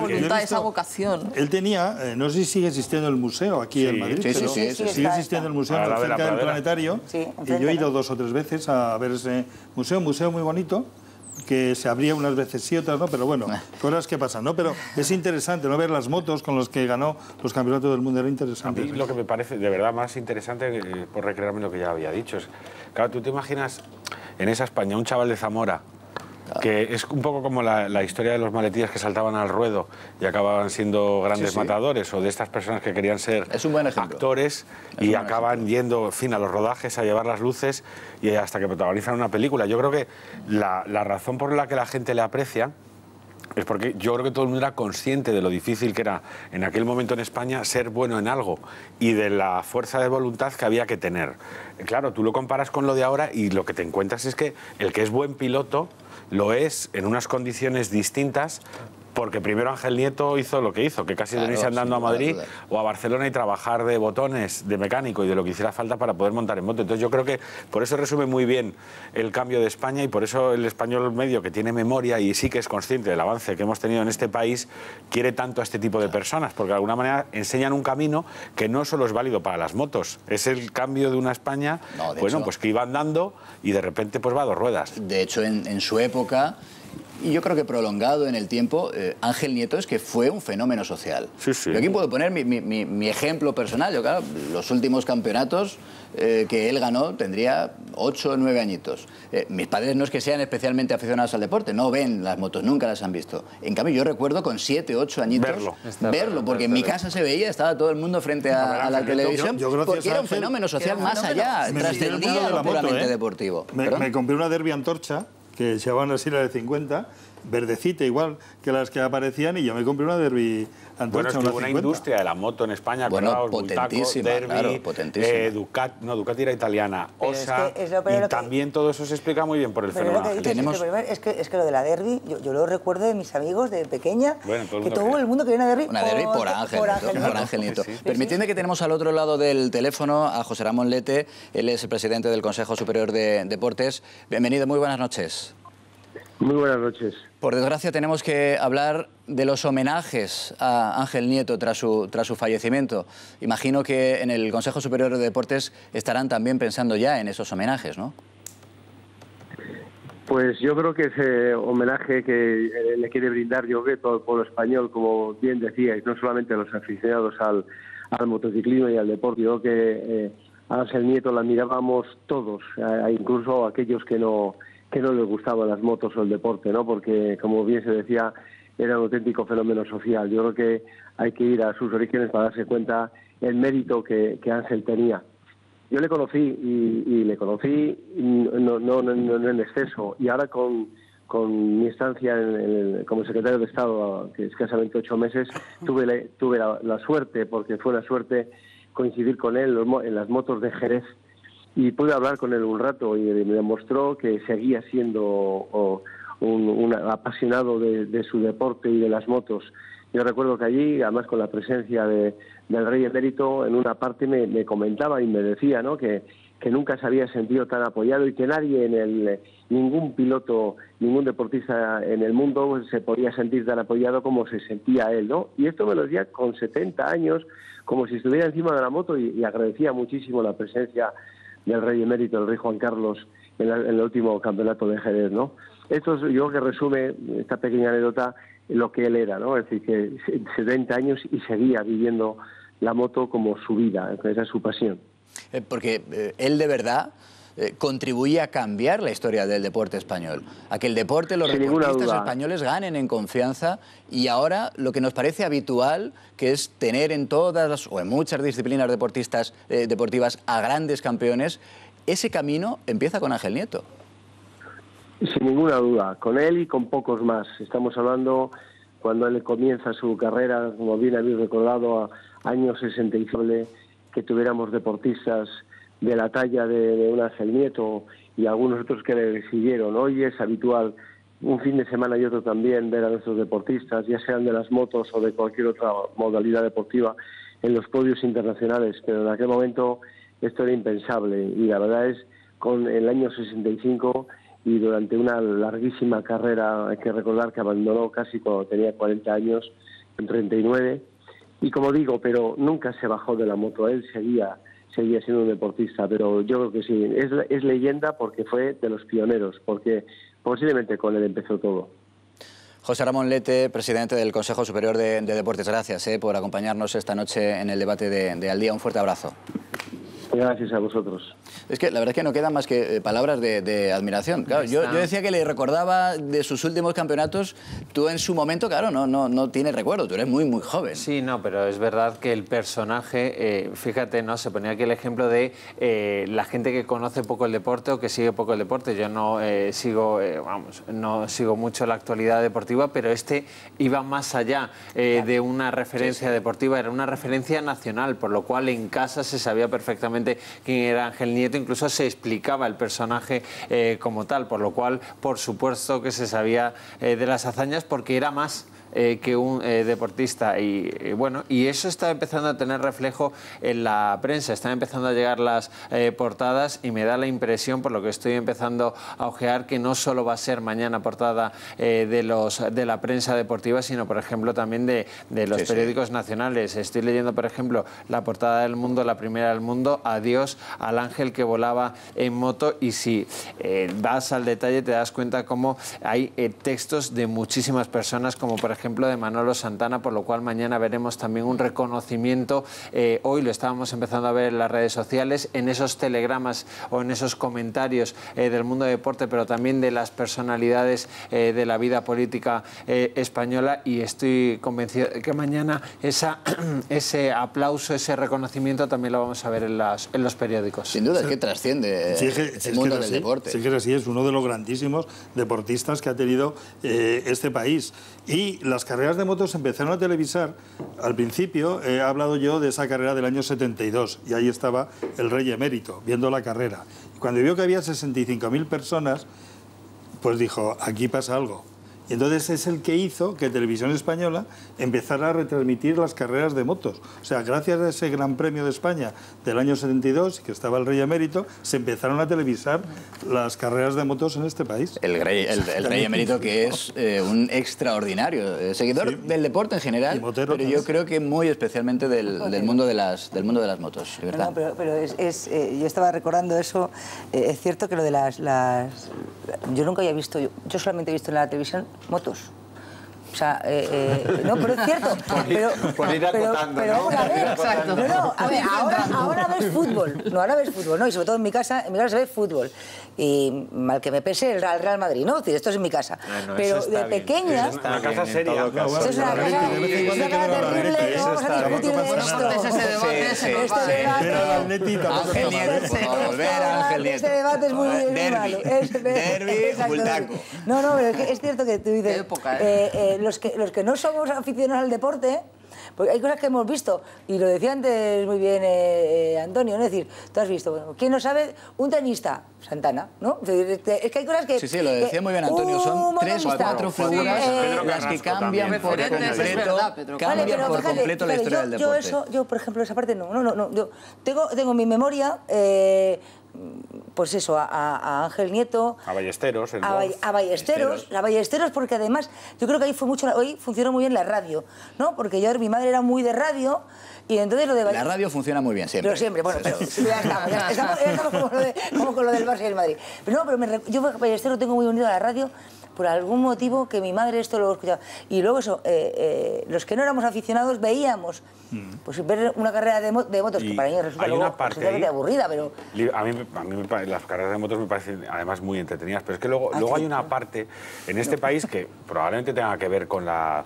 voluntad, esa vocación. Él tenía, no sé si sigue existiendo el museo aquí en Madrid, pero sigue existiendo el museo cerca del Planetario. Y yo he ido 2 o 3 veces a ver ese museo muy bonito, que se abría unas veces sí, otras no, pero bueno, cosas que pasan, ¿no? Pero es interesante, ¿no? Ver las motos con las que ganó los campeonatos del mundo era interesante. A mí lo que me parece de verdad más interesante, por recrearme lo que ya había dicho, es, claro, tú te imaginas en esa España un chaval de Zamora, que es un poco como la historia de los maletíes que saltaban al ruedo y acababan siendo grandes matadores, o de estas personas que querían ser actores y acaban yendo, en fin, a los rodajes a llevar las luces y hasta que protagonizan una película. Yo creo que la razón por la que la gente le aprecia es porque yo creo que todo el mundo era consciente de lo difícil que era en aquel momento en España ser bueno en algo y de la fuerza de voluntad que había que tener. Claro, tú lo comparas con lo de ahora y lo que te encuentras es que el que es buen piloto lo es en unas condiciones distintas, porque primero Ángel Nieto hizo lo que hizo, que casi venirse andando a Madrid o a Barcelona y trabajar de botones, de mecánico y de lo que hiciera falta para poder montar en moto. Entonces yo creo que por eso resume muy bien el cambio de España y por eso el español medio, que tiene memoria y sí que es consciente del avance que hemos tenido en este país, quiere tanto a este tipo de personas, porque de alguna manera enseñan un camino que no solo es válido para las motos, es el cambio de una España, bueno, pues que iba andando y de repente pues va a 2 ruedas. De hecho, en su época, y yo creo que prolongado en el tiempo, Ángel Nieto es que fue un fenómeno social. Sí, sí. Yo aquí puedo poner mi ejemplo personal. Yo, claro, los últimos campeonatos que él ganó tendría 8 o 9 añitos. Mis padres no es que sean especialmente aficionados al deporte, no ven las motos, nunca las han visto. En cambio, yo recuerdo con 7 o 8 añitos verlo, porque en mi casa se veía, estaba todo el mundo frente a la televisión, porque era un fenómeno social más allá, trascendía lo puramente deportivo. Me compré una Derby Antorcha, que se llamaban así la de 50, verdecita igual que las que aparecían, y yo me compré una Derby Antorcha. Bueno, es que una industria de la moto en España, potentísima, Derby, claro, potentísima. Ducati era italiana, Osa, y también todo eso se explica muy bien por el fenómeno. Es que lo de la Derby, yo lo recuerdo de mis amigos de pequeña, que todo el mundo quería una Derby. Una Derby por Ángel Nieto. Permitidme que tenemos al otro lado del teléfono a José Ramón Lete, él es el presidente del Consejo Superior de Deportes. Bienvenido, muy buenas noches. Muy buenas noches. Por desgracia tenemos que hablar de los homenajes a Ángel Nieto tras su fallecimiento. Imagino que en el Consejo Superior de Deportes estarán también pensando ya en esos homenajes, ¿no? Pues yo creo que ese homenaje que le quiere brindar, yo creo que todo el pueblo español, como bien decíais, no solamente los aficionados al motociclismo y al deporte, yo creo que a Ángel Nieto la mirábamos todos, incluso aquellos que no les gustaban las motos o el deporte, ¿no? Porque, como bien se decía, era un auténtico fenómeno social. Yo creo que hay que ir a sus orígenes para darse cuenta el mérito que Ángel tenía. Yo le conocí y le conocí no en exceso, y ahora con mi estancia como secretario de Estado, que escasamente 8 meses, tuve la suerte, porque fue una suerte coincidir con él en las motos de Jerez, y pude hablar con él un rato y me demostró que seguía siendo un apasionado de su deporte y de las motos. Yo recuerdo que allí, además con la presencia del Rey Emérito, en una parte me comentaba y me decía, ¿no?, que nunca se había sentido tan apoyado y que nadie, ningún piloto, ningún deportista en el mundo se podía sentir tan apoyado como se sentía él, ¿no? Y esto me lo decía con 70 años, como si estuviera encima de la moto, y agradecía muchísimo la presencia del Rey Emérito, el Rey Juan Carlos, en el último campeonato de Jerez, ¿no? Esto yo creo que resume, esta pequeña anécdota, lo que él era, ¿no? Es decir, que 70 años y seguía viviendo la moto como su vida, esa es su pasión. Porque él de verdad contribuye a cambiar la historia del deporte español, a que el deporte, los deportistas españoles ganen en confianza, y ahora lo que nos parece habitual, que es tener en todas o en muchas disciplinas deportivas a grandes campeones, ese camino empieza con Ángel Nieto. Sin ninguna duda, con él y con pocos más. Estamos hablando cuando él comienza su carrera, como bien habéis recordado, a años 65, que tuviéramos deportistas de la talla de un Ángel Nieto y algunos otros que le siguieron. Hoy es habitual un fin de semana y otro también ver a nuestros deportistas, ya sean de las motos o de cualquier otra modalidad deportiva, en los podios internacionales, pero en aquel momento esto era impensable, y la verdad es con el año 65 y durante una larguísima carrera, hay que recordar que abandonó casi cuando tenía 40 años, en 39, y como digo, pero nunca se bajó de la moto, él seguía siendo un deportista, pero yo creo que sí, es leyenda porque fue de los pioneros, porque posiblemente con él empezó todo. José Ramón Lete, presidente del Consejo Superior de Deportes, gracias por acompañarnos esta noche en el debate de Al Día. Un fuerte abrazo. Gracias a vosotros. Es que la verdad es que no quedan más que palabras de admiración. Claro, yo decía que le recordaba de sus últimos campeonatos. Tú en su momento, claro, no tienes recuerdo, tú eres muy, muy joven. Sí, no, pero es verdad que el personaje, fíjate, ¿no? Se ponía aquí el ejemplo de la gente que conoce poco el deporte o que sigue poco el deporte. Yo no sigo mucho la actualidad deportiva, pero este iba más allá de una referencia deportiva, era una referencia nacional, por lo cual en casa se sabía perfectamente quién era Ángel Nieto, incluso se explicaba el personaje como tal, por lo cual, por supuesto que se sabía de las hazañas porque era más que un deportista, y bueno, y eso está empezando a tener reflejo en la prensa, están empezando a llegar las portadas, y me da la impresión, por lo que estoy empezando a ojear, que no solo va a ser mañana portada de la prensa deportiva, sino por ejemplo también de los periódicos nacionales. Estoy leyendo, por ejemplo, la portada del Mundo, la primera del Mundo: adiós al ángel que volaba en moto, y si vas al detalle te das cuenta cómo hay textos de muchísimas personas, como por ejemplo de Manolo Santana, por lo cual mañana veremos también un reconocimiento. Hoy lo estábamos empezando a ver en las redes sociales, en esos telegramas o en esos comentarios del mundo del deporte, pero también de las personalidades de la vida política española, y estoy convencido de que mañana ese aplauso, ese reconocimiento también lo vamos a ver en los periódicos. Sin duda, es que trasciende el mundo del deporte. Sí, que así es uno de los grandísimos deportistas que ha tenido este país. Y las carreras de motos se empezaron a televisar. Al principio he hablado yo de esa carrera del año 72, y ahí estaba el rey emérito viendo la carrera. Y cuando vio que había 65.000 personas, pues dijo, aquí pasa algo. Y entonces es el que hizo que Televisión Española empezara a retransmitir las carreras de motos. O sea, gracias a ese Gran Premio de España del año 72, que estaba el rey emérito, se empezaron a televisar las carreras de motos en este país. El rey emérito, que es un extraordinario seguidor del deporte en general, pero yo creo que muy especialmente del mundo de las motos. No, pero yo estaba recordando eso. Es cierto que lo de las yo nunca había visto, yo solamente he visto en la televisión motos. O sea, no, pero es cierto. Por ir acotando, pero vamos a ver. Exacto. No, a ver, ahora ves fútbol. No, ahora ves fútbol, ¿no? Y sobre todo en mi casa se ve fútbol. Y mal que me pese el Real Madrid, ¿no? Es decir, esto es en mi casa. Pero de pequeña... Es una casa seria. Esto es una casa terrible. No vamos a discutir de esto. Ángel Nieto, volver a Ángel Nieto. Este debate es muy malo. Derbi, Bultaco. No, pero es cierto que tú dices... Los que no somos aficionados al deporte, porque hay cosas que hemos visto, y lo decía antes muy bien Antonio, ¿no? Es decir, tú has visto, bueno, ¿quién no sabe? Un tenista, Santana, ¿no? Es que hay cosas que... Sí, lo decía muy bien Antonio, son 3 o 4 figuras las que cambian por completo la historia del deporte. Yo, por ejemplo, esa parte no. Yo tengo en mi memoria... pues eso, a Ángel Nieto, a Ballesteros, a Ballesteros, porque además yo creo que hoy funcionó muy bien la radio, ¿no? Porque mi madre era muy de radio, y entonces lo de la radio funciona muy bien siempre. Pero siempre, bueno, pero ya estamos como con lo del Barça y el Madrid. Pero no, yo Ballesteros tengo muy unido a la radio, por algún motivo que mi madre esto lo escuchaba. Y luego eso, los que no éramos aficionados veíamos, pues ver una carrera de motos, que para mí resulta luego absolutamente aburrida, pero... A mí las carreras de motos me parecen además muy entretenidas, pero es que luego hay una parte en este país que probablemente tenga que ver con la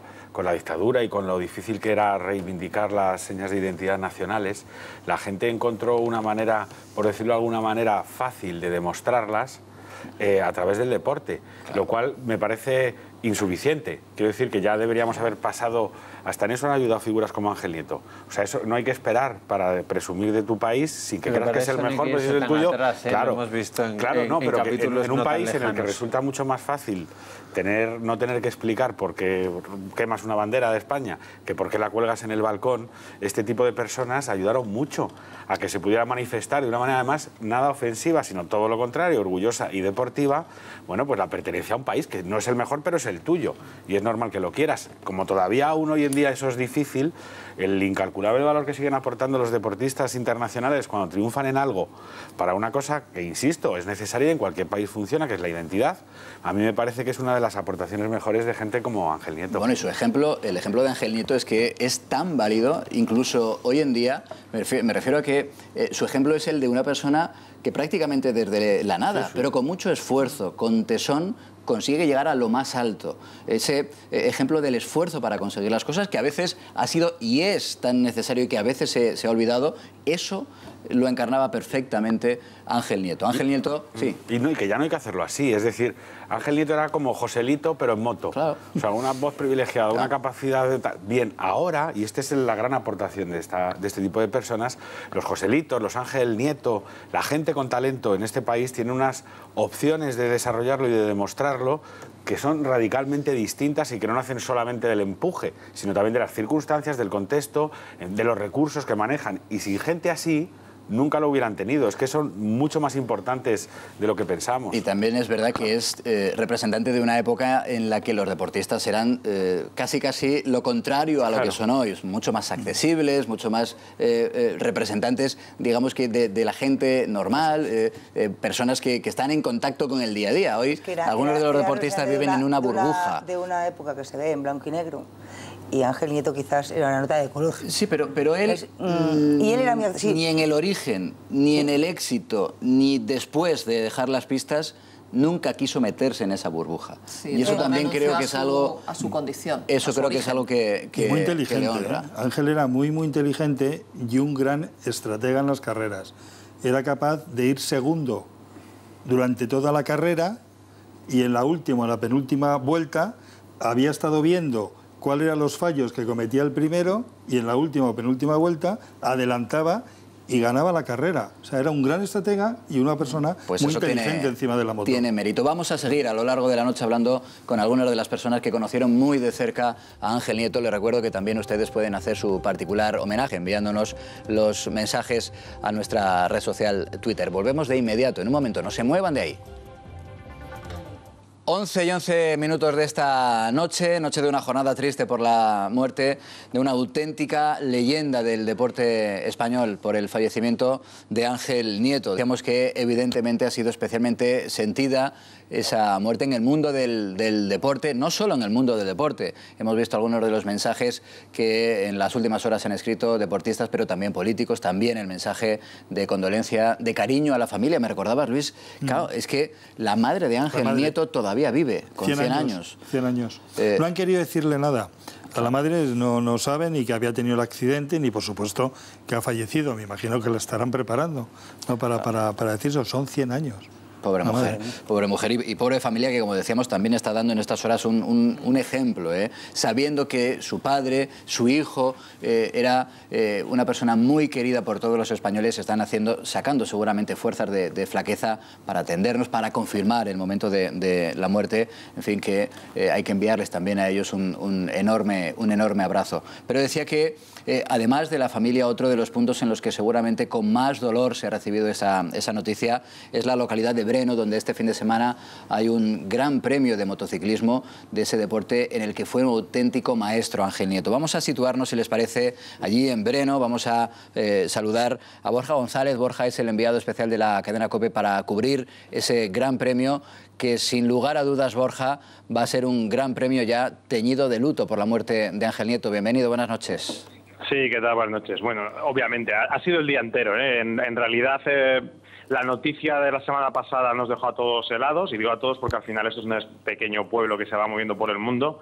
dictadura y con lo difícil que era reivindicar las señas de identidad nacionales. La gente encontró una manera, por decirlo de alguna manera, fácil de demostrarlas a través del deporte, lo cual me parece insuficiente. Quiero decir que ya deberíamos haber pasado... Hasta en eso han ayudado figuras como Ángel Nieto. O sea, eso no hay que esperar para presumir de tu país sin que creas que es el mejor, pero si es el tuyo. Claro, lo hemos visto pero capítulos en un no tan país en el que lejanos. resulta mucho más fácil no tener que explicar por qué quemas una bandera de España que por qué la cuelgas en el balcón, este tipo de personas ayudaron mucho a que se pudiera manifestar de una manera además nada ofensiva, sino todo lo contrario, orgullosa y deportiva, bueno, pues la pertenencia a un país que no es el mejor, pero es el tuyo, y es normal que lo quieras. Como todavía aún hoy en día eso es difícil, el incalculable valor que siguen aportando los deportistas internacionales cuando triunfan en algo para una cosa que, insisto, es necesaria y en cualquier país funciona, que es la identidad, a mí me parece que es una de las aportaciones mejores de gente como Ángel Nieto. Bueno, y el ejemplo de Ángel Nieto es que es tan válido, incluso hoy en día, me refiero a que su ejemplo es el de una persona que prácticamente desde la nada, pero con mucho esfuerzo, con tesón, consigue llegar a lo más alto. Ese ejemplo del esfuerzo para conseguir las cosas, que a veces ha sido y es tan necesario y que a veces se ha olvidado, eso lo encarnaba perfectamente Ángel Nieto. Ángel Nieto, sí. Y que ya no hay que hacerlo así, es decir, Ángel Nieto era como Joselito, pero en moto. Claro. O sea, una voz privilegiada, una capacidad de... Bien, ahora, y esta es la gran aportación de este tipo de personas, los Joselitos, los Ángel Nieto, la gente con talento en este país tiene unas opciones de desarrollarlo y de demostrarlo que son radicalmente distintas y que no nacen solamente del empuje, sino también de las circunstancias, del contexto, de los recursos que manejan. Y sin gente así, nunca lo hubieran tenido. Es que son mucho más importantes de lo que pensamos. Y también es verdad que es representante de una época en la que los deportistas eran casi lo contrario a lo que son hoy. Mucho más accesibles, mucho más representantes, digamos que de la gente normal, personas que están en contacto con el día a día. Hoy algunos de los deportistas viven en una burbuja. De una época que se ve en blanco y negro. Y Ángel Nieto quizás era una nota de color. Sí, pero él, y él era ni en el origen, ni en el éxito, ni después de dejar las pistas, nunca quiso meterse en esa burbuja. Sí, y eso también creo que es algo... A su condición. Eso creo que es algo que muy inteligente, le honra. Ángel era muy inteligente y un gran estratega en las carreras. Era capaz de ir segundo durante toda la carrera y en la penúltima vuelta, había estado viendo cuáles eran los fallos que cometía el primero y en la última o penúltima vuelta adelantaba y ganaba la carrera. O sea, era un gran estratega y una persona muy inteligente encima de la moto. Tiene mérito. Vamos a seguir a lo largo de la noche hablando con algunas de las personas que conocieron muy de cerca a Ángel Nieto. Les recuerdo que también ustedes pueden hacer su particular homenaje enviándonos los mensajes a nuestra red social Twitter. Volvemos de inmediato. En un momento, no se muevan de ahí. 11 y 11 minutos de esta noche de una jornada triste por la muerte de una auténtica leyenda del deporte español, por el fallecimiento de Ángel Nieto. Decíamos que evidentemente ha sido especialmente sentida esa muerte en el mundo del deporte, no solo en el mundo del deporte. Hemos visto algunos de los mensajes que en las últimas horas han escrito deportistas, pero también políticos, también el mensaje de condolencia, de cariño a la familia. Me recordabas, Luis, claro, es que la madre de Ángel Nieto todavía vive, con 100 años. 100 años. No han querido decirle nada. A la madre no saben ni que había tenido el accidente, ni por supuesto que ha fallecido. Me imagino que la estarán preparando, ¿no? para decir eso. Son 100 años. Pobre mujer y pobre familia que, como decíamos, también está dando en estas horas un ejemplo, sabiendo que su padre, su hijo, era una persona muy querida por todos los españoles. Están sacando seguramente fuerzas de flaqueza para atendernos, para confirmar el momento de la muerte. En fin, que hay que enviarles también a ellos un enorme abrazo. Pero decía que, además de la familia, otro de los puntos en los que seguramente con más dolor se ha recibido esa noticia es la localidad de Breno, donde este fin de semana hay un gran premio de motociclismo de ese deporte en el que fue un auténtico maestro Ángel Nieto. Vamos a situarnos, si les parece, allí en Breno. Vamos a saludar a Borja González. Borja es el enviado especial de la cadena COPE para cubrir ese gran premio que, sin lugar a dudas, Borja, va a ser un gran premio ya teñido de luto por la muerte de Ángel Nieto. Bienvenido, buenas noches. Sí, ¿qué tal? Buenas noches. Bueno, obviamente, ha sido el día entero, ¿eh? En realidad, la noticia de la semana pasada nos dejó a todos helados, y digo a todos porque al final esto es un pequeño pueblo que se va moviendo por el mundo.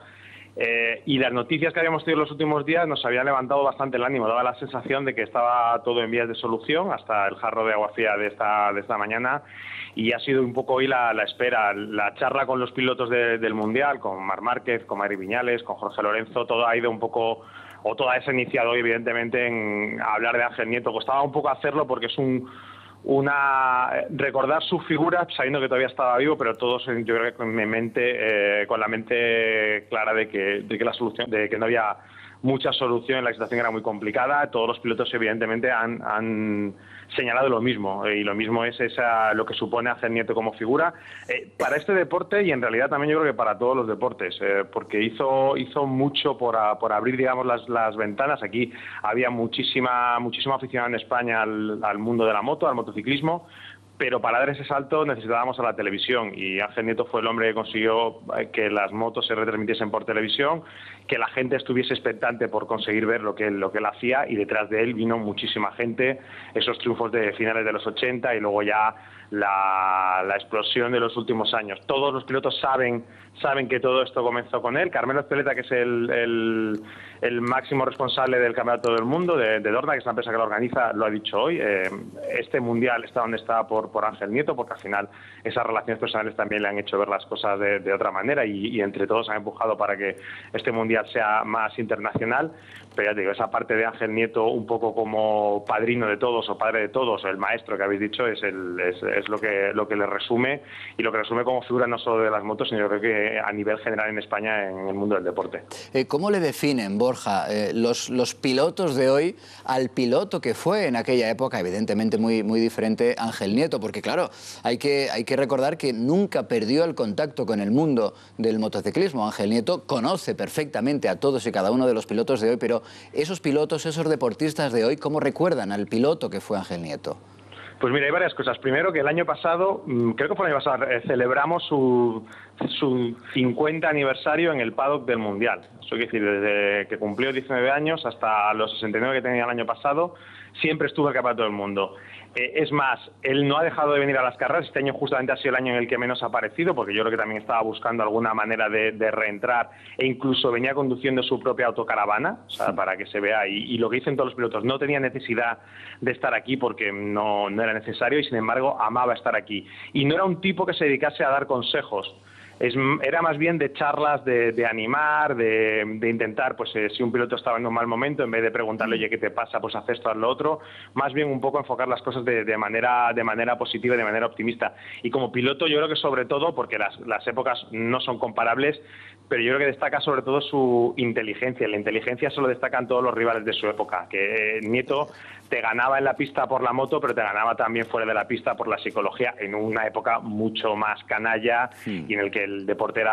Y las noticias que habíamos tenido en los últimos días nos habían levantado bastante el ánimo. Daba la sensación de que estaba todo en vías de solución, hasta el jarro de agua fría de esta mañana. Y ha sido un poco hoy la espera, la charla con los pilotos del Mundial, con Marc Márquez, con Maverick Viñales, con Jorge Lorenzo. Todo ha ido un poco, o todo ha iniciado hoy, evidentemente, en hablar de Ángel Nieto. Costaba un poco hacerlo porque es recordar su figura, sabiendo que todavía estaba vivo, pero todos, yo creo que con la mente clara de que no había mucha solución, la situación era muy complicada. Todos los pilotos evidentemente han señalado lo mismo, y lo mismo es lo que supone Ángel Nieto como figura para este deporte, y en realidad también yo creo que para todos los deportes, porque hizo mucho por abrir, digamos, las ventanas. Aquí había muchísima afición en España al mundo de la moto, al motociclismo, pero para dar ese salto necesitábamos a la televisión, y Ángel Nieto fue el hombre que consiguió que las motos se retransmitiesen por televisión, que la gente estuviese expectante por conseguir ver lo que él hacía, y detrás de él vino muchísima gente, esos triunfos de finales de los 80 y luego ya la explosión de los últimos años. Todos los pilotos saben que todo esto comenzó con él. Carmelo Ezpeleta, que es el máximo responsable del Campeonato del Mundo de Dorna, que es la empresa que lo organiza, lo ha dicho hoy. Este Mundial está donde está por Ángel Nieto, porque al final esas relaciones personales también le han hecho ver las cosas de otra manera, y entre todos han empujado para que este Mundial sea más internacional. Pero ya te digo, esa parte de Ángel Nieto un poco como padrino de todos o padre de todos, el maestro que habéis dicho, es lo que le resume, y lo que resume como figura no solo de las motos, sino yo creo que a nivel general en España, en el mundo del deporte. ¿Cómo le definen, Borja, los pilotos de hoy al piloto que fue en aquella época? Evidentemente muy diferente Ángel Nieto, porque claro, hay que recordar que nunca perdió el contacto con el mundo del motociclismo. Ángel Nieto conoce perfectamente a todos y cada uno de los pilotos de hoy, pero esos pilotos, esos deportistas de hoy, ¿cómo recuerdan al piloto que fue Ángel Nieto? Pues mira, hay varias cosas. Primero, que el año pasado, creo que fue el año pasado, celebramos su 50 aniversario en el paddock del Mundial. Eso quiere decir, desde que cumplió 19 años hasta los 69 que tenía el año pasado, siempre estuvo en el Campeonato del Mundo. Es más, él no ha dejado de venir a las carreras. Este año justamente ha sido el año en el que menos ha aparecido, porque yo creo que también estaba buscando alguna manera de reentrar, e incluso venía conduciendo su propia autocaravana, o sea, para que se vea. Y lo que dicen todos los pilotos, no tenía necesidad de estar aquí porque no era necesario, y sin embargo amaba estar aquí. Y no era un tipo que se dedicase a dar consejos. Era más bien de charlas, de animar, de intentar, pues si un piloto estaba en un mal momento, en vez de preguntarle, oye, ¿qué te pasa? Pues haz esto, haz lo otro. Más bien un poco enfocar las cosas de manera positiva y de manera optimista. Y como piloto, yo creo que sobre todo, porque las épocas no son comparables, pero yo creo que destaca sobre todo su inteligencia. La inteligencia solo destacan todos los rivales de su época, que Nieto te ganaba en la pista por la moto, pero te ganaba también fuera de la pista por la psicología, en una época mucho más canalla, y en el que el deporte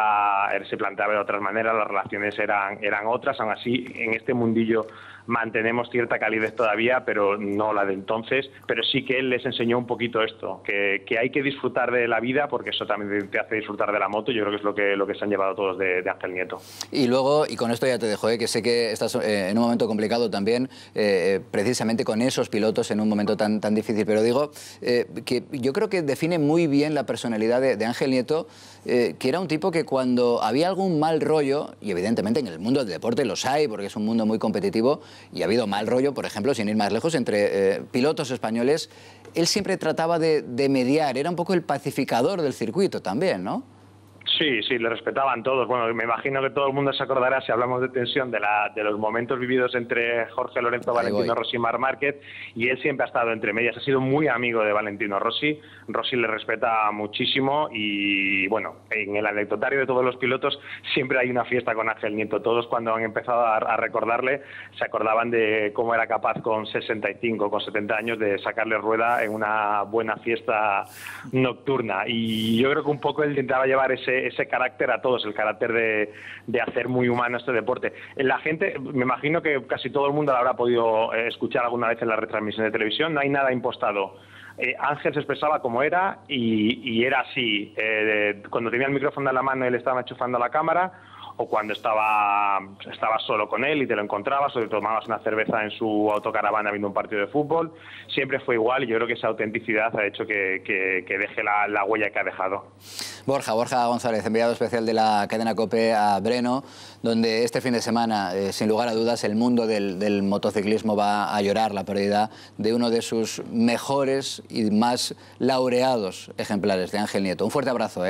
se planteaba de otras maneras, las relaciones eran otras. Aún así, en este mundillo mantenemos cierta calidez todavía, pero no la de entonces. Pero sí que él les enseñó un poquito esto, que hay que disfrutar de la vida, porque eso también te hace disfrutar de la moto. Yo creo que es lo que se han llevado todos de Ángel Nieto. Y luego, y con esto ya te dejo, que sé que estás en un momento complicado también, precisamente con esos pilotos en un momento tan difícil, pero digo que yo creo que define muy bien la personalidad de Ángel Nieto, que era un tipo que cuando había algún mal rollo, y evidentemente en el mundo del deporte los hay, porque es un mundo muy competitivo, y ha habido mal rollo, por ejemplo, sin ir más lejos, entre pilotos españoles, él siempre trataba de mediar, era un poco el pacificador del circuito también, ¿no? Sí, sí, le respetaban todos. Bueno, me imagino que todo el mundo se acordará, si hablamos de tensión, de los momentos vividos entre Jorge Lorenzo, Valentino Rossi y Marc Márquez, y él siempre ha estado entre medias. Ha sido muy amigo de Valentino Rossi. Rossi le respeta muchísimo y, bueno, en el anecdotario de todos los pilotos siempre hay una fiesta con Ángel Nieto. Todos, cuando han empezado a recordarle, se acordaban de cómo era capaz con 65, con 70 años de sacarle rueda en una buena fiesta nocturna. Y yo creo que un poco él intentaba llevar ese carácter a todos, el carácter de hacer muy humano este deporte. La gente, me imagino que casi todo el mundo lo habrá podido escuchar alguna vez en la retransmisión de televisión, no hay nada impostado. Ángel se expresaba como era y era así. Cuando tenía el micrófono en la mano, él estaba enchufando la cámara, o cuando estaba solo con él y te lo encontrabas, o te tomabas una cerveza en su autocaravana viendo un partido de fútbol. Siempre fue igual y yo creo que esa autenticidad ha hecho que deje la huella que ha dejado. Borja González, enviado especial de la cadena COPE a Breno, donde este fin de semana, sin lugar a dudas, el mundo del motociclismo va a llorar la pérdida de uno de sus mejores y más laureados ejemplares, de Ángel Nieto. Un fuerte abrazo,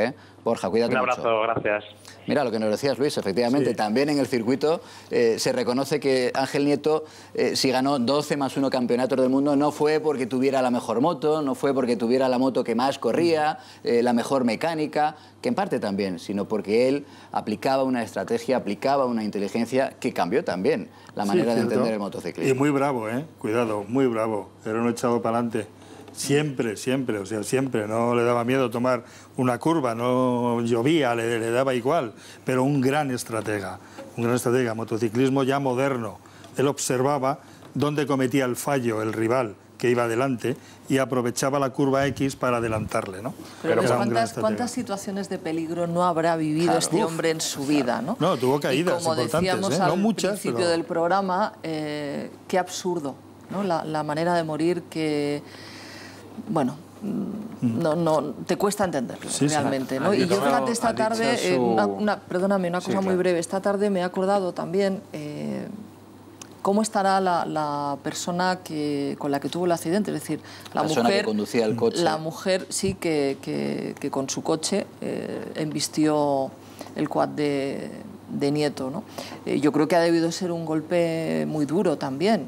Borja, cuídate mucho. Un abrazo, gracias. Mira lo que nos decías, Luis, efectivamente, sí. También en el circuito se reconoce que Ángel Nieto, si ganó 12 más 1 campeonatos del mundo, no fue porque tuviera la mejor moto, no fue porque tuviera la moto que más corría, la mejor mecánica, que en parte también, sino porque él aplicaba una estrategia, aplicaba una inteligencia que cambió también la manera de entender el motociclismo. Y muy bravo, cuidado, muy bravo, era un echado para adelante. Siempre, o sea, siempre, no le daba miedo tomar una curva, no llovía, le daba igual, pero un gran estratega, motociclismo ya moderno. Él observaba dónde cometía el fallo el rival que iba adelante y aprovechaba la curva X para adelantarle, ¿no? Pero ¿cuántas situaciones de peligro no habrá vivido este hombre en su vida, ¿no? No, tuvo caídas importantes, como decíamos al no muchas, principio pero... del programa, qué absurdo, ¿no? La manera de morir que... Bueno, no te cuesta entenderlo, realmente, ¿no? Y yo, fíjate, esta tarde, perdóname, una cosa muy breve, esta tarde me he acordado también cómo estará la persona con la que tuvo el accidente, es decir, la mujer que conducía el coche. La mujer, sí, que con su coche embistió el quad de Nieto, ¿no? Yo creo que ha debido ser un golpe muy duro también.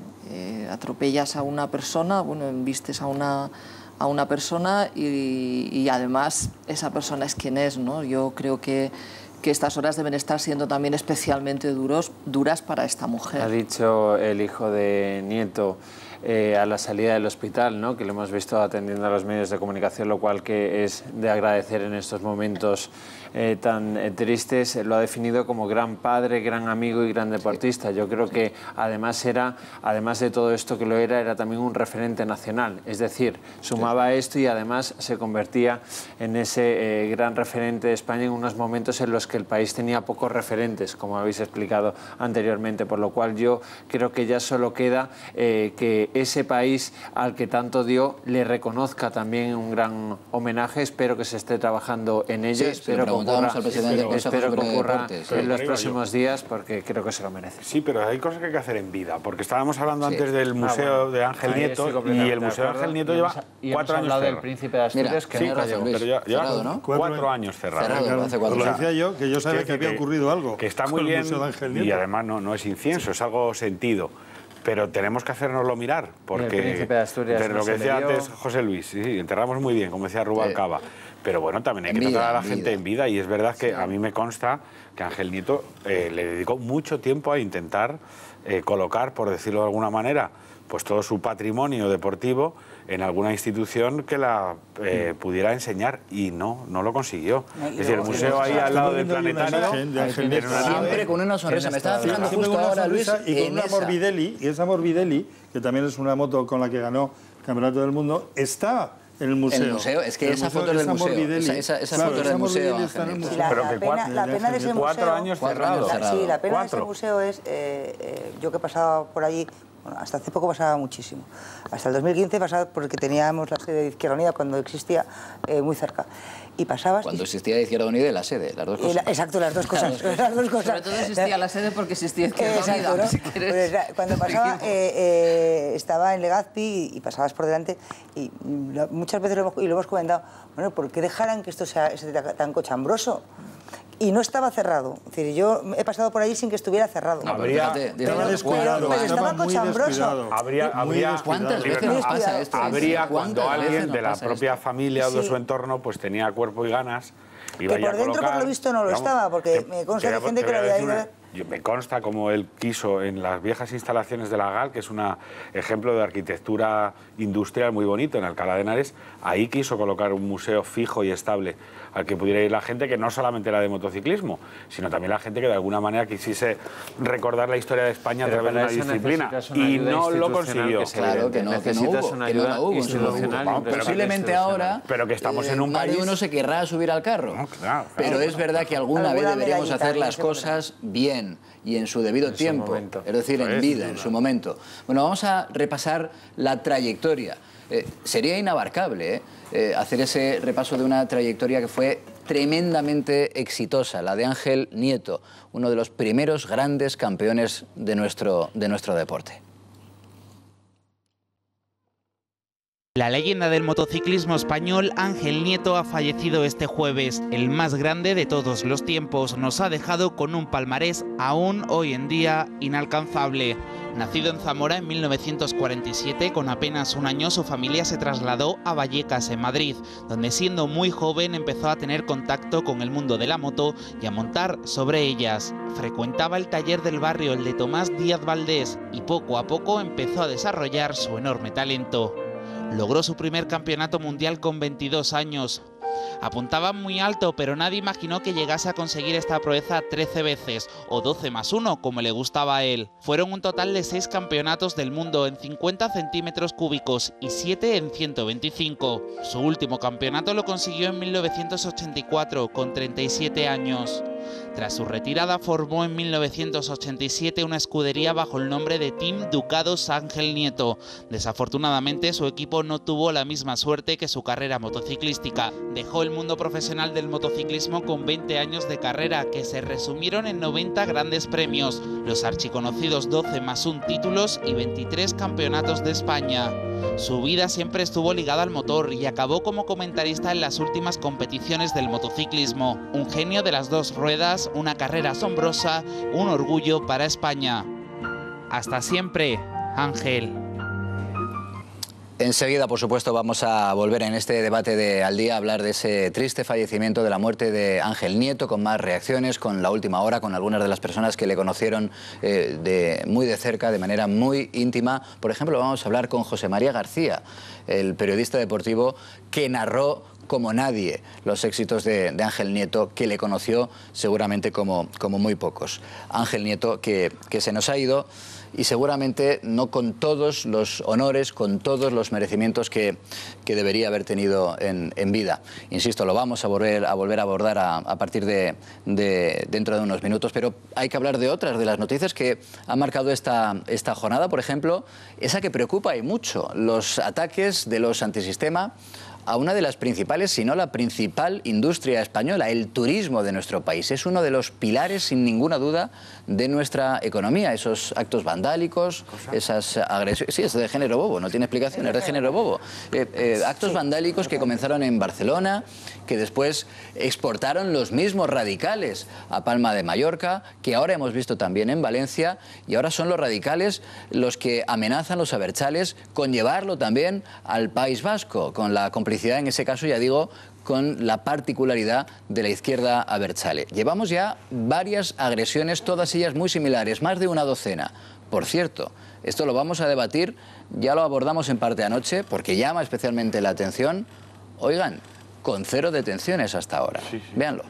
Atropellas a una persona, bueno, embistes a una persona y además esa persona es quien es, ¿no? Yo creo que estas horas deben estar siendo también especialmente duras para esta mujer. Ha dicho el hijo de Nieto a la salida del hospital, ¿no? Que lo hemos visto atendiendo a los medios de comunicación, lo cual que es de agradecer en estos momentos tan tristes. Lo ha definido como gran padre, gran amigo y gran deportista. Yo creo que además de todo esto que lo era también un referente nacional. Es decir, sumaba esto y además se convertía en ese gran referente de España en unos momentos en los que el país tenía pocos referentes, como habéis explicado anteriormente, por lo cual yo creo que ya solo queda que ese país al que tanto dio le reconozca también un gran homenaje. Espero que se esté trabajando en ello, espero que ocurra en los próximos días, porque creo que se lo merece. Sí, pero hay cosas que hay que hacer en vida, porque estábamos hablando antes del Museo de Ángel Nieto, y el Museo de Ángel Nieto lleva 4 años cerrado. Del Príncipe de Asturias, que no pero lleva 4 años cerrado. Lo decía yo, que yo sabía que había ocurrido algo. Que está muy bien, y además no es incienso, es algo sentido. Pero tenemos que hacérnoslo mirar, porque el Príncipe de Asturias lo que decía antes José Luis, sí, enterramos muy bien, como decía Rubalcaba, pero bueno, también hay que tratar a la gente en vida, y es verdad que a mí me consta que Ángel Nieto le dedicó mucho tiempo a intentar colocar, por decirlo de alguna manera, pues todo su patrimonio deportivo en alguna institución que la pudiera enseñar, y no lo consiguió. Es decir, el museo ahí al lado del planetario, siempre con una sonrisa. Me estaba fijando justo ahora, Luis, y con una Morbidelli, y esa Morbidelli, que también es una moto con la que ganó el Campeonato del Mundo, está en el museo. El museo, es que esa foto es del museo. Esa foto es del museo. La pena de ese museo... 4 años cerrados. Sí, la pena de ese museo es... yo que he pasado por allí... Bueno, hasta hace poco pasaba muchísimo. Hasta el 2015 pasaba porque teníamos la sede de Izquierda Unida, cuando existía, muy cerca. Y pasabas... Cuando existía Izquierda Unida y la sede, las dos cosas. Exacto, las dos cosas. Las dos cosas. Sobre todo existía la sede porque existía Izquierda Unida, ¿no? si quieres. Pues, cuando pasaba, estaba en Legazpi y pasabas por delante, y muchas veces lo hemos comentado, bueno, ¿por qué dejaran que esto sea tan cochambroso? y no estaba cerrado. Es decir, yo he pasado por allí sin que estuviera cerrado. No, pero estaba cochambroso. ¿Cuántas veces nos pasa esto? Habría cuando alguien de la propia familia o de su entorno pues tenía cuerpo y ganas. Que por dentro, por lo visto, no lo estaba, porque me consta de gente que lo había ido a ver. Me consta como él quiso en las viejas instalaciones de la GAL, que es un ejemplo de arquitectura industrial muy bonito en Alcalá de Henares, ahí quiso colocar un museo fijo y estable al que pudiera ir la gente que no solamente era de motociclismo, sino también la gente que de alguna manera quisiese recordar la historia de España a través de una disciplina. Y no lo consiguió. Claro que no, necesitas una ayuda institucional. Posiblemente ahora, pero que estamos en un país... Más de uno se querrá subir al carro. No, claro. Pero es verdad que alguna vez deberíamos hacer las cosas bien y en su debido tiempo, es decir, en vida, en su momento. Bueno, vamos a repasar la trayectoria. Sería inabarcable hacer ese repaso de una trayectoria que fue tremendamente exitosa, la de Ángel Nieto, uno de los primeros grandes campeones de nuestro deporte. La leyenda del motociclismo español, Ángel Nieto, ha fallecido este jueves. El más grande de todos los tiempos nos ha dejado con un palmarés aún hoy en día inalcanzable. Nacido en Zamora en 1947, con apenas un año su familia se trasladó a Vallecas, en Madrid, donde siendo muy joven empezó a tener contacto con el mundo de la moto y a montar sobre ellas. Frecuentaba el taller del barrio, el de Tomás Díaz Valdés, y poco a poco empezó a desarrollar su enorme talento. Logró su primer campeonato mundial con 22 años. Apuntaba muy alto, pero nadie imaginó que llegase a conseguir esta proeza 13 veces, o 12 más 1, como le gustaba a él. Fueron un total de 6 campeonatos del mundo en 50 centímetros cúbicos y 7 en 125. Su último campeonato lo consiguió en 1984, con 37 años. Tras su retirada formó en 1987 una escudería bajo el nombre de Team Ducados Ángel Nieto. Desafortunadamente su equipo no tuvo la misma suerte que su carrera motociclística. Dejó el mundo profesional del motociclismo con 20 años de carrera que se resumieron en 90 grandes premios, los archiconocidos 12 más 1 títulos y 23 campeonatos de España. Su vida siempre estuvo ligada al motor y acabó como comentarista en las últimas competiciones del motociclismo. Un genio de las dos ruedas, una carrera asombrosa, un orgullo para España. Hasta siempre, Ángel. Enseguida, por supuesto, vamos a volver en este debate de Al Día a hablar de ese triste fallecimiento, de la muerte de Ángel Nieto, con más reacciones, con la última hora, con algunas de las personas que le conocieron muy de cerca, de manera muy íntima. Por ejemplo, vamos a hablar con José María García, el periodista deportivo que narró como nadie los éxitos de Ángel Nieto, que le conoció seguramente como muy pocos. Ángel Nieto que se nos ha ido, y seguramente no con todos los honores, con todos los merecimientos que debería haber tenido en vida. Insisto, lo vamos a volver a abordar a partir de dentro de unos minutos, pero hay que hablar de otras de las noticias que han marcado esta jornada. Por ejemplo, esa que preocupa y mucho, los ataques de los antisistema a una de las principales, si no la principal industria española, el turismo de nuestro país. Es uno de los pilares, sin ninguna duda, de nuestra economía. Esos actos vandálicos, esas agresiones... Sí, es de género bobo, no tiene explicación, es de género bobo. Actos vandálicos que comenzaron en Barcelona, que después exportaron los mismos radicales a Palma de Mallorca, que ahora hemos visto también en Valencia, y ahora son los radicales los que amenazan los abertzales con llevarlo también al País Vasco, con la complicidad, en ese caso, ya digo, con la particularidad de la izquierda abertzale. Llevamos ya varias agresiones, todas ellas muy similares, más de una docena. Por cierto, esto lo vamos a debatir, ya lo abordamos en parte anoche, porque llama especialmente la atención. Oigan, con 0 detenciones hasta ahora. Sí, sí. Véanlo.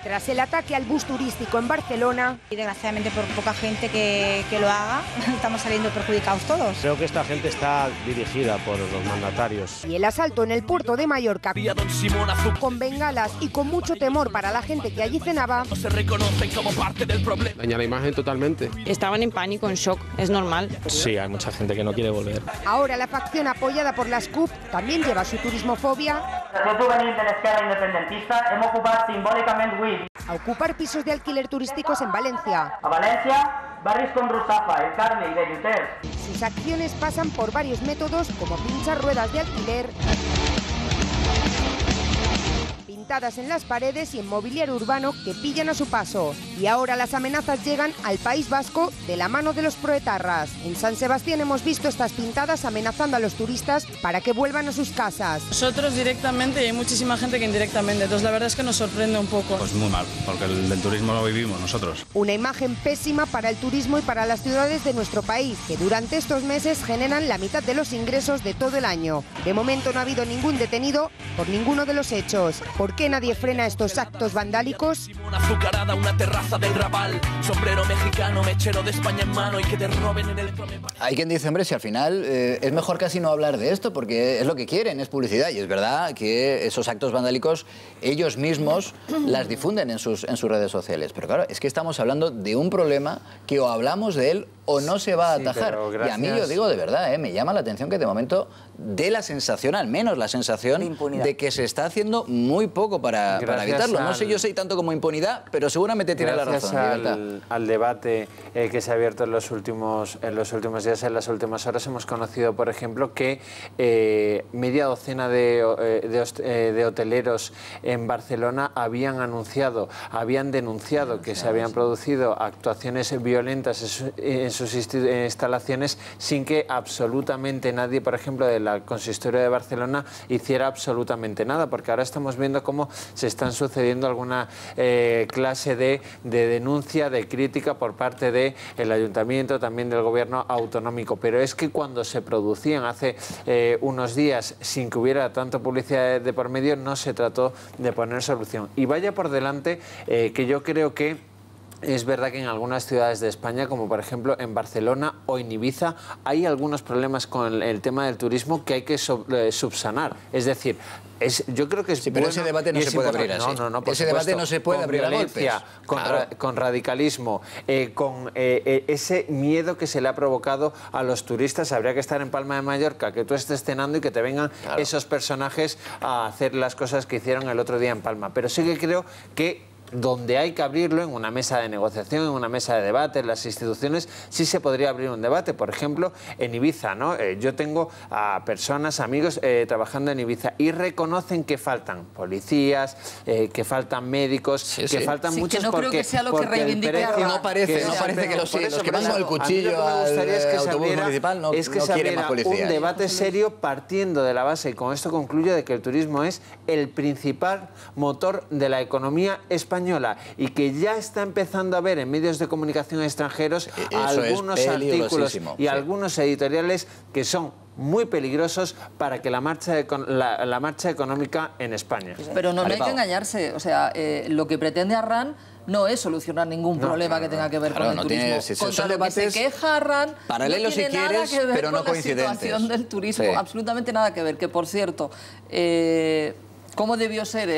Tras el ataque al bus turístico en Barcelona... Y desgraciadamente por poca gente que lo haga, estamos saliendo perjudicados todos. Creo que esta gente está dirigida por los mandatarios. Y el asalto en el puerto de Mallorca, con bengalas y con mucho temor para la gente que allí cenaba... Se reconocen como parte del problema. Daña la imagen totalmente. Estaban en pánico, en shock, es normal. Sí, hay mucha gente que no quiere volver. Ahora la facción apoyada por las CUP también lleva su turismofobia. Desde juvenil de la izquierda independentista hemos ocupado simbólicamente a ocupar pisos de alquiler turísticos en Valencia. A Valencia, barrios con Ruzafa, El Carme y Belluters. Sus acciones pasan por varios métodos, como pinchar ruedas de alquiler, pintadas en las paredes y en mobiliario urbano que pillan a su paso. Y ahora las amenazas llegan al País Vasco de la mano de los proetarras. En San Sebastián hemos visto estas pintadas amenazando a los turistas para que vuelvan a sus casas. Nosotros directamente y hay muchísima gente que indirectamente, entonces la verdad es que nos sorprende un poco. Pues muy mal, porque el del turismo lo vivimos nosotros. Una imagen pésima para el turismo y para las ciudades de nuestro país, que durante estos meses generan la mitad de los ingresos de todo el año. De momento no ha habido ningún detenido por ninguno de los hechos. ¿Por qué nadie frena estos actos vandálicos? Una azucarada, una terraza del Raval, sombrero mexicano, mechero de España en mano y que te roben en el... Hay quien dice, hombre, si al final es mejor casi no hablar de esto porque es lo que quieren, es publicidad. Y es verdad que esos actos vandálicos ellos mismos las difunden en sus redes sociales. Pero claro, es que estamos hablando de un problema que o hablamos de él o no se va a atajar. Y a mí, yo digo de verdad, me llama la atención que de momento dé la sensación, al menos la sensación, de que se está haciendo muy poco para evitarlo. No sé yo si tanto como impunidad, pero seguramente tiene la razón. Al debate que se ha abierto en los últimos días, en las últimas horas, hemos conocido, por ejemplo, que media docena de hoteleros en Barcelona habían denunciado que se habían producido actuaciones violentas en sus instalaciones sin que absolutamente nadie, por ejemplo, de la Consistoria de Barcelona hiciera absolutamente nada, porque ahora estamos viendo cómo se están sucediendo alguna clase de denuncia, de crítica por parte del Ayuntamiento, también del Gobierno autonómico. Pero es que cuando se producían hace unos días sin que hubiera tanto publicidad de por medio, no se trató de poner solución. Y vaya por delante que yo creo que es verdad que en algunas ciudades de España, como por ejemplo en Barcelona o en Ibiza, hay algunos problemas con el tema del turismo que hay que subsanar. Es decir, yo creo que es pero ese debate no se puede abrir así. Ese debate no se puede abrir a golpes. Con radicalismo, con ese miedo que se le ha provocado a los turistas. Habría que estar en Palma de Mallorca, que tú estés cenando y que te vengan esos personajes a hacer las cosas que hicieron el otro día en Palma. Pero sí que creo que donde hay que abrirlo, en una mesa de negociación, en una mesa de debate, en las instituciones, sí se podría abrir un debate. Por ejemplo, en Ibiza, ¿no? Yo tengo a personas, amigos, trabajando en Ibiza y reconocen que faltan policías, que faltan médicos, que faltan muchos, que no creo que sea lo que reivindique. No parece que lo sí. Los que van con el cuchillo al autobús municipal no quieren más policía. Un debate serio partiendo de la base, y con esto concluyo, de que el turismo es el principal motor de la economía española y que ya está empezando a ver en medios de comunicación extranjeros algunos artículos y algunos editoriales que son muy peligrosos para que la marcha económica en España. Pero no hay que engañarse, o sea, lo que pretende Arran no es solucionar ningún problema que tenga que ver con el turismo. Contra lo que se queja Arran paralelos, no tiene si quieres, nada que ver pero no con coincidentes. La situación del turismo, absolutamente nada que ver. Que, por cierto, ¿cómo debió ser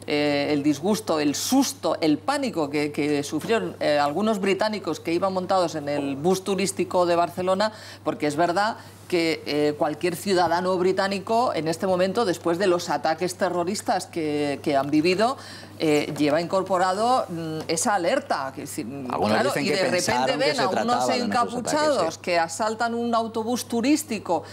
el disgusto, el susto, el pánico que sufrieron algunos británicos que iban montados en el bus turístico de Barcelona? Porque es verdad que cualquier ciudadano británico en este momento, después de los ataques terroristas que han vivido, lleva incorporado esa alerta. Claro, y de repente ven a unos encapuchados que asaltan un autobús turístico.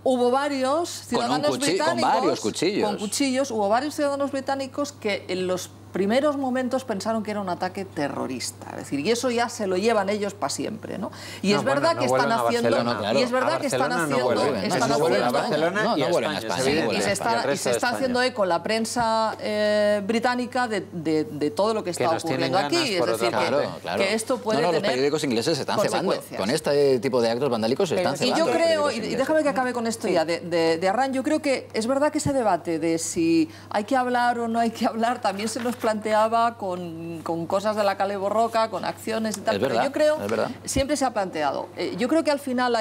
Hubo varios ciudadanos británicos con varios cuchillos. Con cuchillos. Hubo varios ciudadanos británicos que en los primeros momentos pensaron que era un ataque terrorista. Es decir, y eso ya se lo llevan ellos para siempre, ¿no? Y es verdad que están haciendo... Y es verdad que están haciendo... Y se está haciendo eco en la prensa británica de todo lo que está ocurriendo aquí. Es decir, que esto puede tener... Los periódicos ingleses se están cebando. Con este tipo de actos vandálicos se están cebando. Y yo creo, y déjame que acabe con esto ya, de Arran, yo creo que es verdad que ese debate de si hay que hablar o no hay que hablar también se nos planteaba con cosas de la Cale Borroca, con acciones y tal, pero yo creo, siempre se ha planteado, yo creo que al final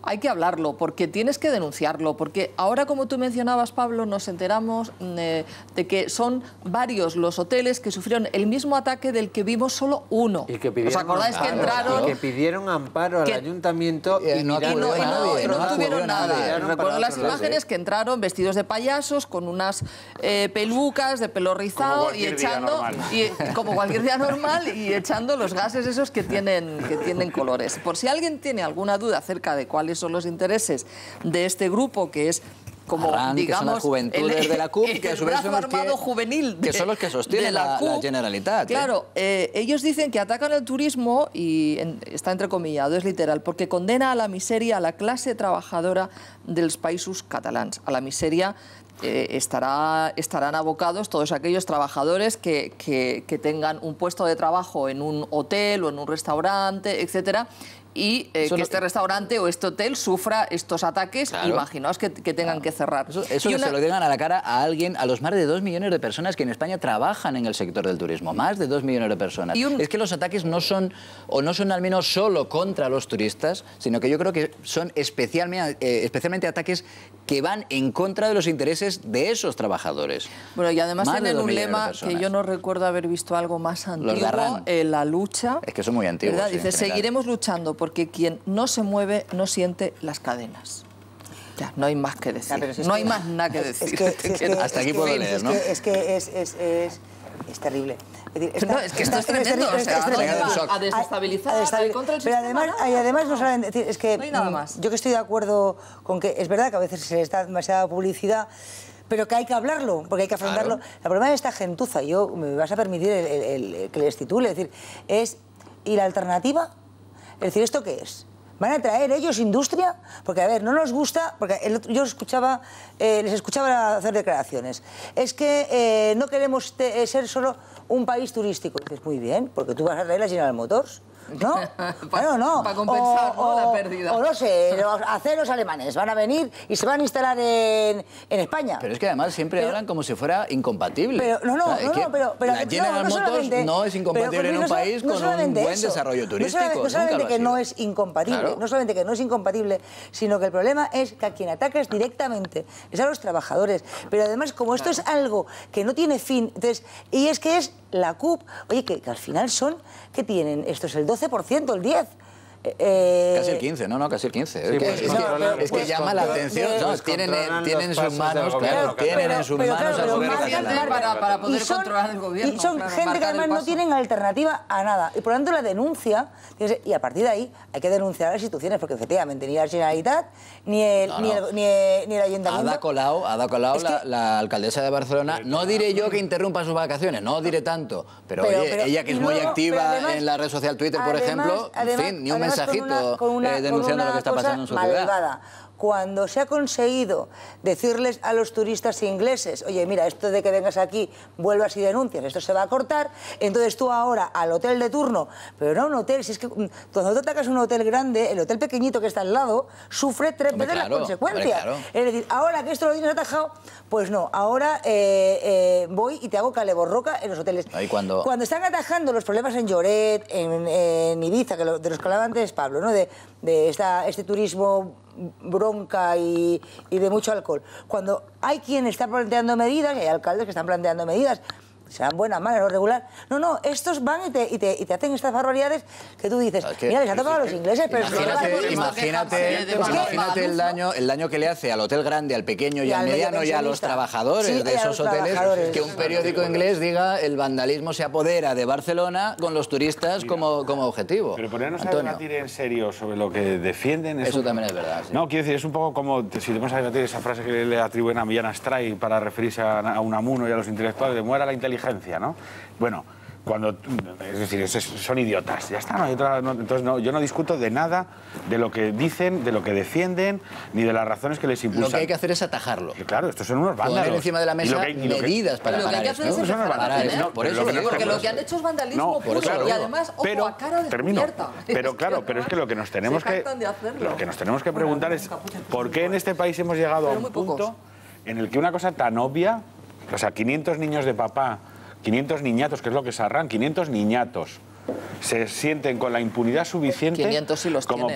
hay que hablarlo, porque tienes que denunciarlo, porque ahora, como tú mencionabas, Pablo, nos enteramos de que son varios los hoteles que sufrieron el mismo ataque del que vimos solo uno. Y que pidieron, ¿os acordáis que entraron? Y que pidieron amparo al ayuntamiento y no tuvieron nada. Recuerdo las imágenes que entraron vestidos de payasos, con unas pelucas de pelo rizado y echando, como cualquier día normal, y echando los gases esos que tienen colores. Por si alguien tiene alguna duda acerca de cuáles son los intereses de este grupo, que es como Arran, digamos, que son las juventudes de la CUP, que a su vez brazo son los armado juvenil que son los que sostienen la Generalitat. Claro, ellos dicen que atacan el turismo, y está entrecomillado, es literal, porque condena a la miseria a la clase trabajadora dels països catalans. A la miseria estarán abocados todos aquellos trabajadores que tengan un puesto de trabajo en un hotel o en un restaurante, etcétera, y que este restaurante o este hotel sufra estos ataques, claro. Imaginaos que tengan que cerrar. Eso que se lo digan a la cara a alguien, a los más de 2 millones de personas que en España trabajan en el sector del turismo, más de 2 millones de personas. Es que los ataques no son al menos solo contra los turistas, sino que yo creo que son especialmente ataques que van en contra de los intereses de esos trabajadores. Bueno, y además tienen un lema que yo no recuerdo haber visto algo más antiguo, la lucha. Es que son muy antiguos. ¿Verdad? Dice, seguiremos luchando porque quien no se mueve no siente las cadenas. Ya, no hay más que decir. No hay más nada que decir. Hasta aquí puedo leer, ¿no? Es que es terrible. Es que esto es tremendo. A desestabilizar, contra el sistema. Pero además no saben decir, es que no hay nada más. Yo que estoy de acuerdo con que es verdad que a veces se les da demasiada publicidad, pero que hay que hablarlo, porque hay que afrontarlo. Claro. El problema de esta gentuza, me vas a permitir que les titule, es decir, ¿y la alternativa? Es decir, ¿esto qué es? ¿Van a traer ellos industria? Porque, a ver, no nos gusta, porque yo les escuchaba hacer declaraciones. Es que no queremos ser solo un país turístico. Y dices, muy bien, porque tú vas a traer la General Motors, ¿no? Bueno, no. Para compensar la pérdida. O no sé, los alemanes van a venir y se van a instalar en España. Pero es que además siempre hablan como si fuera incompatible. Pero la General Motors no es incompatible en un país con un buen desarrollo turístico. No solamente que no es incompatible, claro. No solamente que no es incompatible, sino que el problema es que a quien atacas directamente es a los trabajadores. Pero además, como esto es algo que no tiene fin, entonces, y es que es la CUP, oye, que al final ¿qué tienen? Esto es el 12%, el 10%. Casi el 15, casi el 15. Sí, es que llama la atención. Tienen en sus manos, claro, tienen en sus manos al gobierno catalán. Para poder controlar el gobierno. Y son gente que además no tienen alternativa a nada. Y por lo tanto la denuncia, y a partir de ahí hay que denunciar a las instituciones, porque efectivamente ni la Generalitat, ni el Ayuntamiento... Ada Colau, la alcaldesa de Barcelona, no diré yo que interrumpa sus vacaciones, no diré tanto, pero oye, ella que es muy activa en la red social Twitter, por ejemplo, en fin, ni un mensajito denunciando lo que está pasando en su ciudad. Cuando se ha conseguido decirles a los turistas ingleses, oye, mira, esto de que vengas aquí, vuelvas y denuncias, esto se va a cortar, entonces tú ahora al hotel de turno, pero no un hotel, si es que cuando tú atacas un hotel grande, el hotel pequeñito que está al lado, sufre 3 veces las consecuencias. Claro. Es decir, ahora que esto lo tienes atajado, pues no, ahora voy y te hago caleborroca en los hoteles. Cuando están atajando los problemas en Lloret, en Ibiza, de los que hablaba antes Pablo, ¿no? de este turismo bronca y de mucho alcohol. Cuando hay quien está planteando medidas, y hay alcaldes que están planteando medidas, serán buenas, malas o regular. No, estos van y te hacen estas barbaridades que tú dices, mira, les ha tocado a los ingleses, pero... Imagínate el daño que le hace al hotel grande, al pequeño y al mediano y a los trabajadores de esos hoteles, que un periódico inglés diga el vandalismo se apodera de Barcelona con los turistas como objetivo. Pero ponernos a debatir en serio sobre lo que defienden... Eso también es verdad. No, quiero decir, es un poco como si vamos a debatir esa frase que le atribuyen a Millán Astray para referirse a Unamuno y a los intelectuales, de muera la inteligencia, ¿no? Bueno, es decir, son idiotas, ya está, entonces yo no discuto de nada de lo que dicen, de lo que defienden, ni de las razones que les impulsan. Lo que hay que hacer es atajarlo. Claro, estos son unos vándalos. Poner encima de la mesa medidas para parar esto. Porque lo que han hecho es vandalismo puro, y además, ojo, a cara descubierta. Pero claro, pero es que lo que nos tenemos que preguntar es ¿por qué en este país hemos llegado a un punto en el que una cosa tan obvia, o sea, 500 niños de papá, 500 niñatos, que es lo que se arran, 500 niñatos, se sienten con la impunidad suficiente... 500 sí los tienen.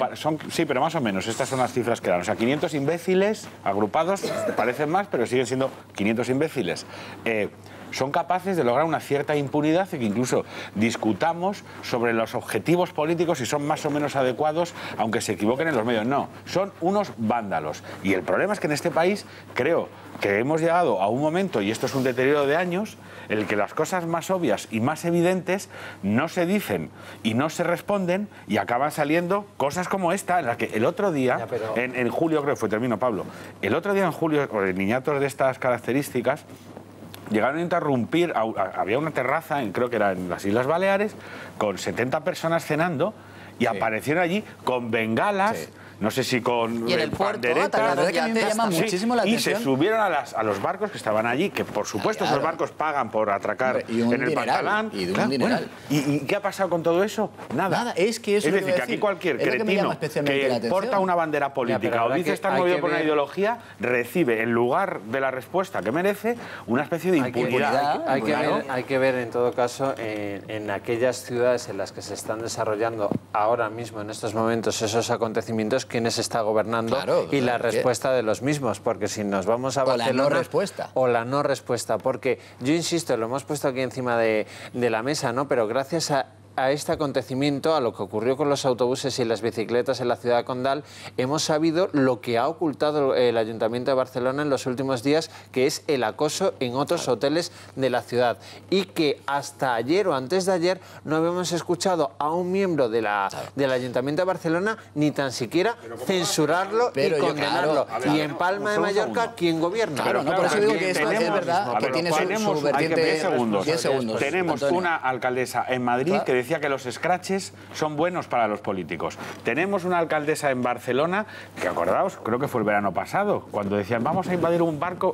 Sí, pero más o menos, estas son las cifras que dan. O sea, 500 imbéciles agrupados, parecen más, pero siguen siendo 500 imbéciles. son capaces de lograr una cierta impunidad y que incluso discutamos sobre los objetivos políticos si son más o menos adecuados, aunque se equivoquen en los medios. No, son unos vándalos. Y el problema es que en este país creo que hemos llegado a un momento, y esto es un deterioro de años, en el que las cosas más obvias y más evidentes no se dicen y no se responden y acaban saliendo cosas como esta, en la que el otro día, en julio creo que fue, termino Pablo, el otro día en julio, niñatos de estas características, llegaron a interrumpir, había una terraza, creo que era en las Islas Baleares, con 70 personas cenando y aparecieron allí con bengalas, no sé si con y en el puerto, la verdad que a mí me llama muchísimo la atención. Y se subieron a los barcos que estaban allí, que por supuesto esos barcos pagan por atracar en el Pantalán. Y de un dineral. ¿Y qué ha pasado con todo eso? Nada. Es que eso es decir, que aquí cualquier cretino que porta una bandera política o dice estar movido por una ideología, recibe, en lugar de la respuesta que merece, una especie de impunidad. Hay que ver en todo caso en aquellas ciudades en las que se están desarrollando ahora mismo, en estos momentos, esos acontecimientos, quiénes está gobernando y la respuesta de los mismos, porque si nos vamos a Barcelona... O la no respuesta, porque yo insisto, lo hemos puesto aquí encima de la mesa, ¿no? Pero gracias a este acontecimiento, a lo que ocurrió con los autobuses y las bicicletas en la ciudad de Condal, hemos sabido lo que ha ocultado el Ayuntamiento de Barcelona en los últimos días, que es el acoso en otros hoteles de la ciudad. Y que hasta ayer o antes de ayer no habíamos escuchado a un miembro del Ayuntamiento de Barcelona ni tan siquiera censurarlo y condenarlo. Y en Palma de Mallorca, ¿quién gobierna? Por eso digo que esto es verdad, que tiene su vertiente... 10 segundos. Tenemos una alcaldesa en Madrid que decía que los scratches son buenos para los políticos. Tenemos una alcaldesa en Barcelona, que acordaos, creo que fue el verano pasado, cuando decían vamos a invadir un banco,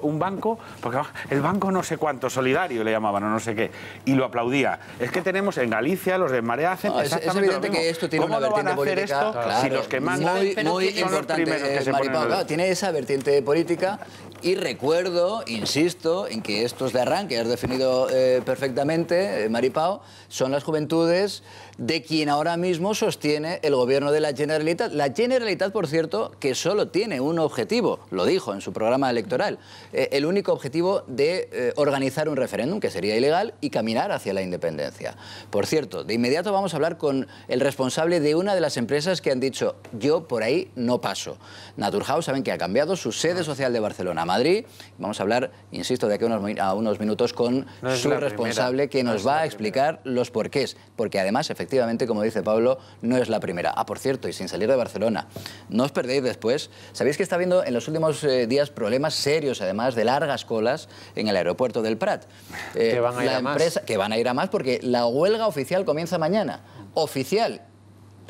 porque el banco no sé cuánto, solidario le llamaban o no sé qué, y lo aplaudía. Es que tenemos en Galicia, los de Marea hacen exactamente es evidente que esto tiene una vertiente política. Si los que mandan muy son los primeros que se ponen tiene esa vertiente política. Y recuerdo, insisto, en que estos de arranque, has definido perfectamente, Maripao, son las juventudes de quien ahora mismo sostiene el gobierno de la Generalitat. La Generalitat, por cierto, que solo tiene un objetivo, lo dijo en su programa electoral, el único objetivo de organizar un referéndum, que sería ilegal, y caminar hacia la independencia. Por cierto, de inmediato vamos a hablar con el responsable de una de las empresas que han dicho, yo por ahí no paso. Naturhaus, saben que ha cambiado su sede social de Barcelona a Madrid. Vamos a hablar, insisto, de aquí a unos minutos con su responsable, que nos va a explicar los porqués. Porque además, efectivamente, como dice Pablo, no es la primera. Por cierto, y sin salir de Barcelona, no os perdéis después. Sabéis que está habiendo en los últimos días problemas serios, además, de largas colas en el aeropuerto del Prat. Que van a ir a más. Que van a ir a más porque la huelga oficial comienza mañana. Oficial.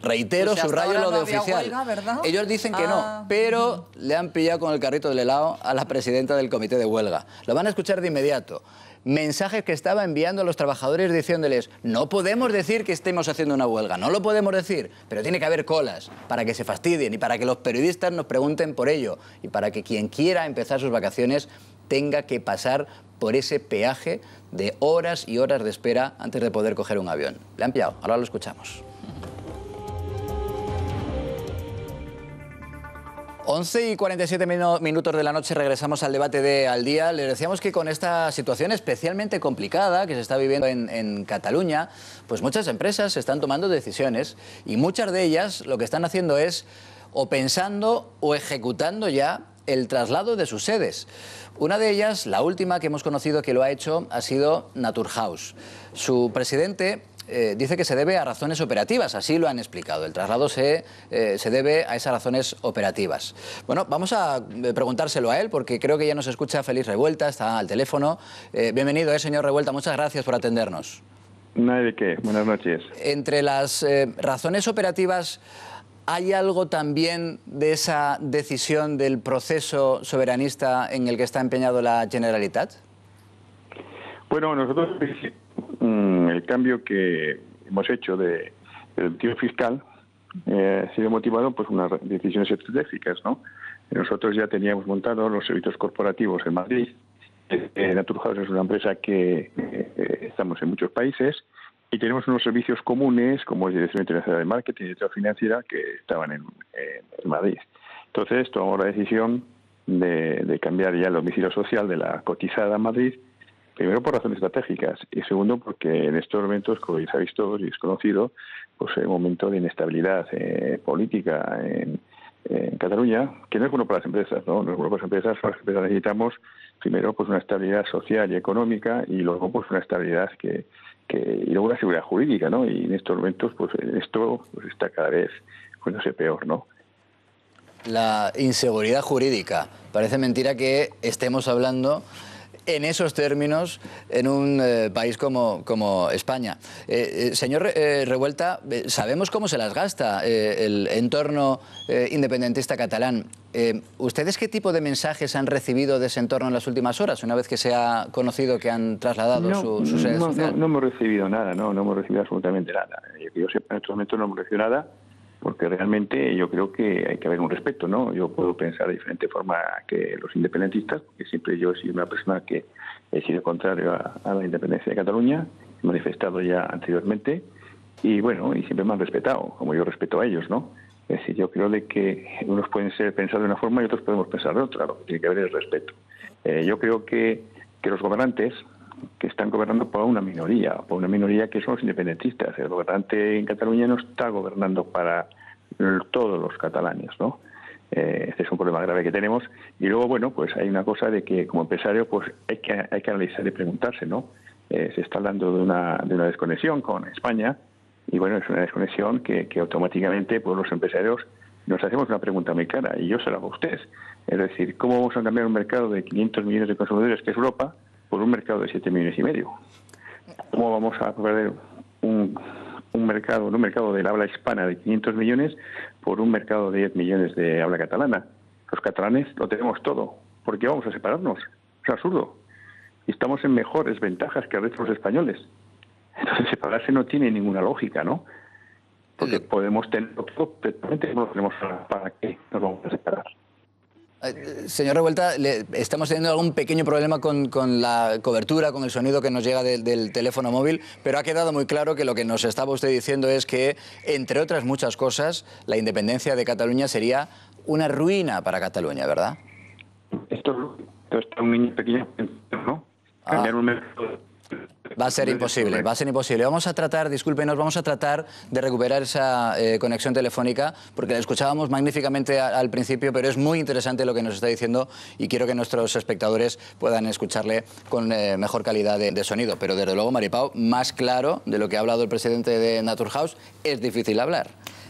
Reitero, subrayo lo de oficial. Huelga, ellos dicen que no, pero le han pillado con el carrito del helado a la presidenta del comité de huelga. Lo van a escuchar de inmediato. Mensajes que estaba enviando a los trabajadores diciéndoles, no podemos decir que estemos haciendo una huelga, no lo podemos decir, pero tiene que haber colas para que se fastidien y para que los periodistas nos pregunten por ello y para que quien quiera empezar sus vacaciones tenga que pasar por ese peaje de horas y horas de espera antes de poder coger un avión. Le han pillado, ahora lo escuchamos. 11:47 minutos de la noche, regresamos al debate de Al Día. Les decíamos que con esta situación especialmente complicada que se está viviendo en Cataluña, pues muchas empresas están tomando decisiones y muchas de ellas lo que están haciendo es o pensando o ejecutando ya el traslado de sus sedes. Una de ellas, la última que hemos conocido que lo ha hecho, ha sido Naturhaus. Su presidente dice que se debe a razones operativas, así lo han explicado. El traslado se debe a esas razones operativas. Bueno, vamos a preguntárselo a él, porque creo que ya nos escucha Félix Revuelta, está al teléfono. Bienvenido, señor Revuelta, muchas gracias por atendernos. No hay de qué, buenas noches. Entre las razones operativas, ¿hay algo también de esa decisión del proceso soberanista en el que está empeñado la Generalitat? Bueno, nosotros el cambio que hemos hecho del objetivo fiscal ha sido motivado por unas decisiones estratégicas, ¿no? Nosotros ya teníamos montados los servicios corporativos en Madrid. Naturhaus es una empresa que estamos en muchos países y tenemos unos servicios comunes como es Dirección Internacional de Marketing y Dirección Financiera que estaban en Madrid. Entonces tomamos la decisión de cambiar ya el domicilio social de la cotizada en Madrid Primero por razones estratégicas y segundo porque en estos momentos, como ya sabéis todos y es conocido, pues hay un momento de inestabilidad política en Cataluña, que no es bueno para las empresas, ¿no? No es bueno para las empresas. Las empresas necesitamos primero pues una estabilidad social y económica y luego pues una estabilidad y luego una seguridad jurídica, ¿no? Y en estos momentos pues esto pues está cada vez poniéndose peor, ¿no? La inseguridad jurídica. Parece mentira que estemos hablando en esos términos en un país como España. Señor Revuelta, sabemos cómo se las gasta el entorno independentista catalán. ¿Ustedes qué tipo de mensajes han recibido de ese entorno en las últimas horas, una vez que se ha conocido que han trasladado su sede social? No hemos recibido nada, no hemos recibido absolutamente nada. Que yo sepa, en estos momentos no hemos recibido nada, porque realmente yo creo que hay que haber un respeto, ¿no? Yo puedo pensar de diferente forma que los independentistas, porque siempre yo he sido una persona que he sido contrario a la independencia de Cataluña, he manifestado ya anteriormente, y bueno, y siempre me han respetado, como yo respeto a ellos, ¿no? Es decir, yo creo de que unos pueden pensar de una forma y otros podemos pensar de otra, lo que tiene que haber es respeto. Yo creo que los gobernantes que están gobernando por una minoría que son los independentistas. El gobernante en Cataluña no está gobernando para todos los catalanes, ¿no? Este es un problema grave que tenemos. Y luego, bueno, pues hay una cosa de que como empresario pues hay que analizar y preguntarse, ¿no? Se está hablando de una desconexión con España y bueno, es una desconexión que automáticamente pues los empresarios nos hacemos una pregunta muy clara y yo se la hago a ustedes. Es decir, ¿cómo vamos a cambiar un mercado de 500 millones de consumidores que es Europa por un mercado de 7,5 millones? ¿Cómo vamos a perder un mercado del habla hispana de 500 millones por un mercado de 10 millones de habla catalana? Los catalanes lo tenemos todo. ¿Por qué vamos a separarnos? Es absurdo. Y estamos en mejores ventajas que el resto de los españoles. Entonces separarse no tiene ninguna lógica, ¿no? Porque podemos tenerlo todo, pero no tenemos para qué nos vamos a separar. Señor Revuelta, estamos teniendo algún pequeño problema con la cobertura, con el sonido que nos llega del teléfono móvil, pero ha quedado muy claro que lo que nos estaba usted diciendo es que, entre otras muchas cosas, la independencia de Cataluña sería una ruina para Cataluña, ¿verdad? Esto es un niño pequeño, ¿no? Cambiar un mercado. Va a ser imposible, va a ser imposible. Vamos a tratar, discúlpenos, vamos a tratar de recuperar esa conexión telefónica, porque la escuchábamos magníficamente al principio, pero es muy interesante lo que nos está diciendo y quiero que nuestros espectadores puedan escucharle con mejor calidad de sonido. Pero desde luego, Maripau, más claro de lo que ha hablado el presidente de Naturhaus, es difícil hablar.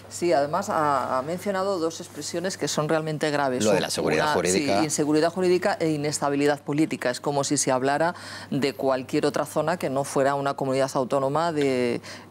Sí, además ha mencionado dos expresiones que son realmente graves. Lo de la seguridad jurídica. Sí, inseguridad jurídica e inestabilidad política. Es como si se hablara de cualquier otra zona que no fuera una comunidad autónoma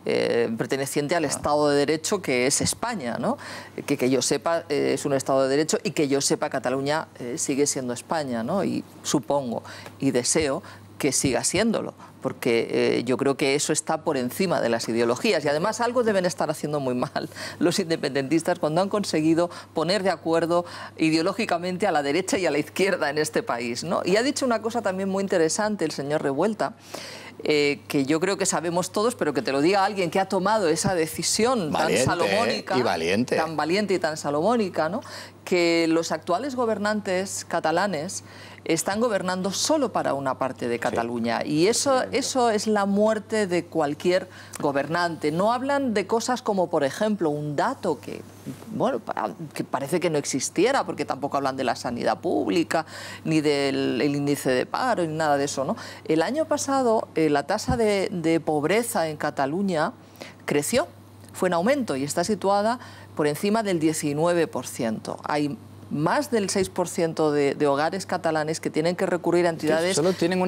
perteneciente al Estado de Derecho que es España, ¿no? Que yo sepa es un Estado de Derecho y que yo sepa Cataluña sigue siendo España, ¿no? Y supongo y deseo que siga siéndolo, porque yo creo que eso está por encima de las ideologías y además algo deben estar haciendo muy mal los independentistas cuando han conseguido poner de acuerdo ideológicamente a la derecha y a la izquierda en este país, ¿no? Y ha dicho una cosa también muy interesante el señor Revuelta, que yo creo que sabemos todos, pero que te lo diga alguien que ha tomado esa decisión valiente, tan salomónica, tan valiente y tan salomónica, ¿no? Que los actuales gobernantes catalanes están gobernando solo para una parte de Cataluña, sí. Y eso es la muerte de cualquier gobernante. No hablan de cosas como, por ejemplo, un dato que parece que no existiera, porque tampoco hablan de la sanidad pública, ni del índice de paro, ni nada de eso, ¿no? El año pasado la tasa de pobreza en Cataluña creció, fue en aumento y está situada por encima del 19%. Hay más del 6% de hogares catalanes que tienen que recurrir a entidades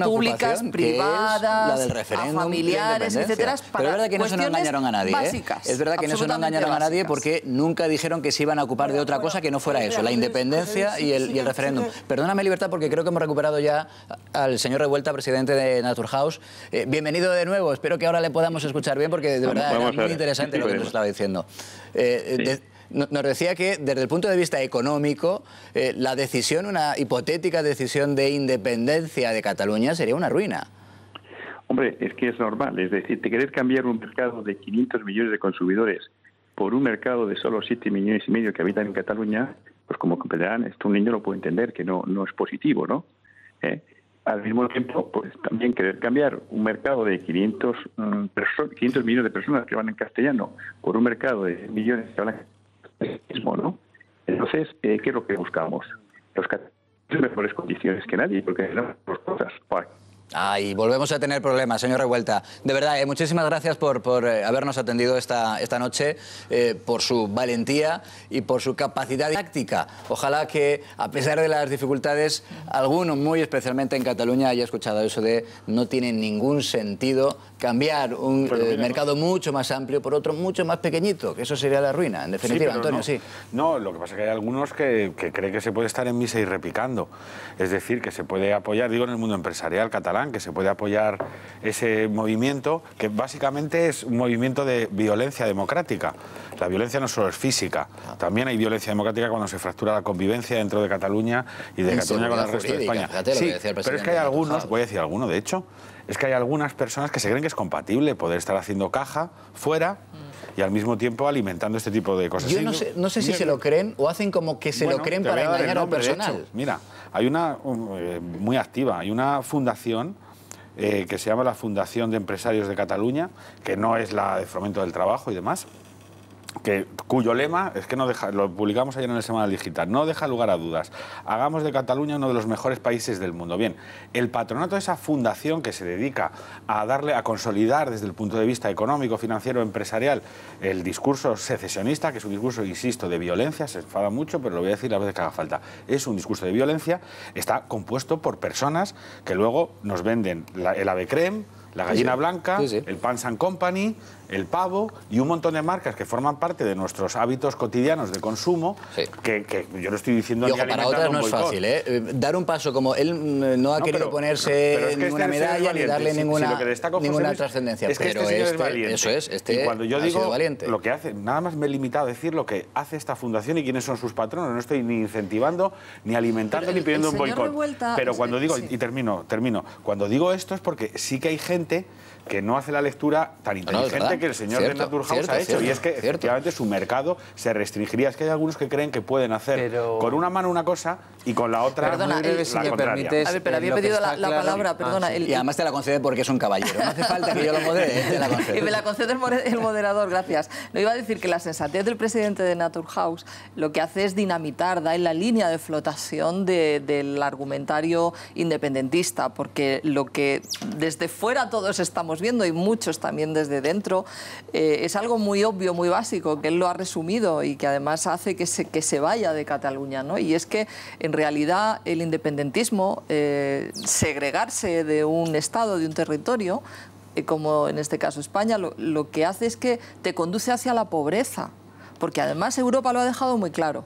públicas, privadas, la del referéndum, a familiares, etcétera. Pero es verdad que no se nos engañaron a nadie. Básicas, es verdad que no se nos engañaron a nadie porque nunca dijeron que se iban a ocupar de otra cosa que no fuera eso, la independencia y el referéndum. Perdóname, Libertad, porque creo que hemos recuperado ya al señor Revuelta, presidente de Naturhaus. Bienvenido de nuevo. Espero que ahora le podamos escuchar bien porque de verdad era muy interesante lo que nos estaba diciendo. Nos decía que desde el punto de vista económico, la decisión, una hipotética decisión de independencia de Cataluña sería una ruina. Hombre, es que es normal. Es decir, te querés cambiar un mercado de 500 millones de consumidores por un mercado de solo 7,5 millones que habitan en Cataluña, pues como comprenderán, esto un niño lo puede entender, que no es positivo, ¿no? al mismo tiempo, pues también querer cambiar un mercado de 500 millones de personas que van en castellano por un mercado de millones que hablan mismo, ¿no? Entonces, ¿qué es lo que buscamos? Los catalanes en mejores condiciones que nadie, porque tenemos dos cosas. Y volvemos a tener problemas, señor Revuelta. De verdad, muchísimas gracias por habernos atendido esta noche, por su valentía y por su capacidad didáctica. Ojalá que, a pesar de las dificultades, alguno, muy especialmente en Cataluña, haya escuchado eso de no tiene ningún sentido cambiar un mercado mucho más amplio por otro mucho más pequeñito, que eso sería la ruina, en definitiva, sí, Antonio, no. sí. No, lo que pasa es que hay algunos que creen que se puede estar en misa y repicando. Es decir, que se puede apoyar, digo, en el mundo empresarial catalán, que se puede apoyar ese movimiento, que básicamente es un movimiento de violencia democrática. La violencia no solo es física, también hay violencia democrática cuando se fractura la convivencia dentro de Cataluña y de Cataluña con el resto de España. Sí, pero es que hay algunos, voy a decir alguno, de hecho, es que hay algunas personas que se creen que es compatible poder estar haciendo caja fuera y al mismo tiempo alimentando este tipo de cosas. Yo no sé si se lo creen o hacen como que se lo creen para engañar al personal. Mira, hay una muy activa, hay una fundación que se llama la Fundación de Empresarios de Cataluña, que no es la de Fomento del Trabajo y demás, cuyo lema es que no deja, lo publicamos ayer en el Semanal Digital, no deja lugar a dudas. Hagamos de Cataluña uno de los mejores países del mundo. Bien, el patronato de esa fundación que se dedica a consolidar desde el punto de vista económico, financiero, empresarial, el discurso secesionista, que es un discurso, insisto, de violencia, se enfada mucho, pero lo voy a decir las veces que haga falta. Es un discurso de violencia, está compuesto por personas que luego nos venden el ave creme, la gallina blanca, el Pans and Company, el pavo y un montón de marcas que forman parte de nuestros hábitos cotidianos de consumo, que yo lo estoy diciendo. Y ojo, para otras no es fácil, dar un paso como él no ha querido ponerse ninguna medalla ni darle ninguna trascendencia. Es que pero este es valiente. Eso es, y cuando yo digo valiente. Lo que hace, nada más me he limitado a decir lo que hace esta fundación y quiénes son sus patronos. No estoy ni incentivando, ni alimentando, ni pidiendo un boicot. Pero cuando digo, y termino, cuando digo esto es porque sí que hay gente que no hace la lectura tan inteligente que el señor de Naturhaus ha hecho. Y es que efectivamente su mercado se restringiría. Es que hay algunos que creen que pueden hacer con una mano una cosa y con la otra la contraria. A ver, pero había pedido la palabra, perdona. Y además te la concede porque es un caballero. No hace falta que yo lo modere, te la concede. Y me la concede el moderador, gracias. No, iba a decir que la sensatez del presidente de Naturhaus lo que hace es dinamitar, da en la línea de flotación del argumentario independentista, porque lo que desde fuera todos estamos viendo y muchos también desde dentro es algo muy obvio, muy básico, que él lo ha resumido y que además hace que se vaya de Cataluña, ¿no? Y es que en realidad el independentismo, segregarse de un Estado, de un territorio, como en este caso España, lo que hace es que te conduce hacia la pobreza, porque además Europa lo ha dejado muy claro.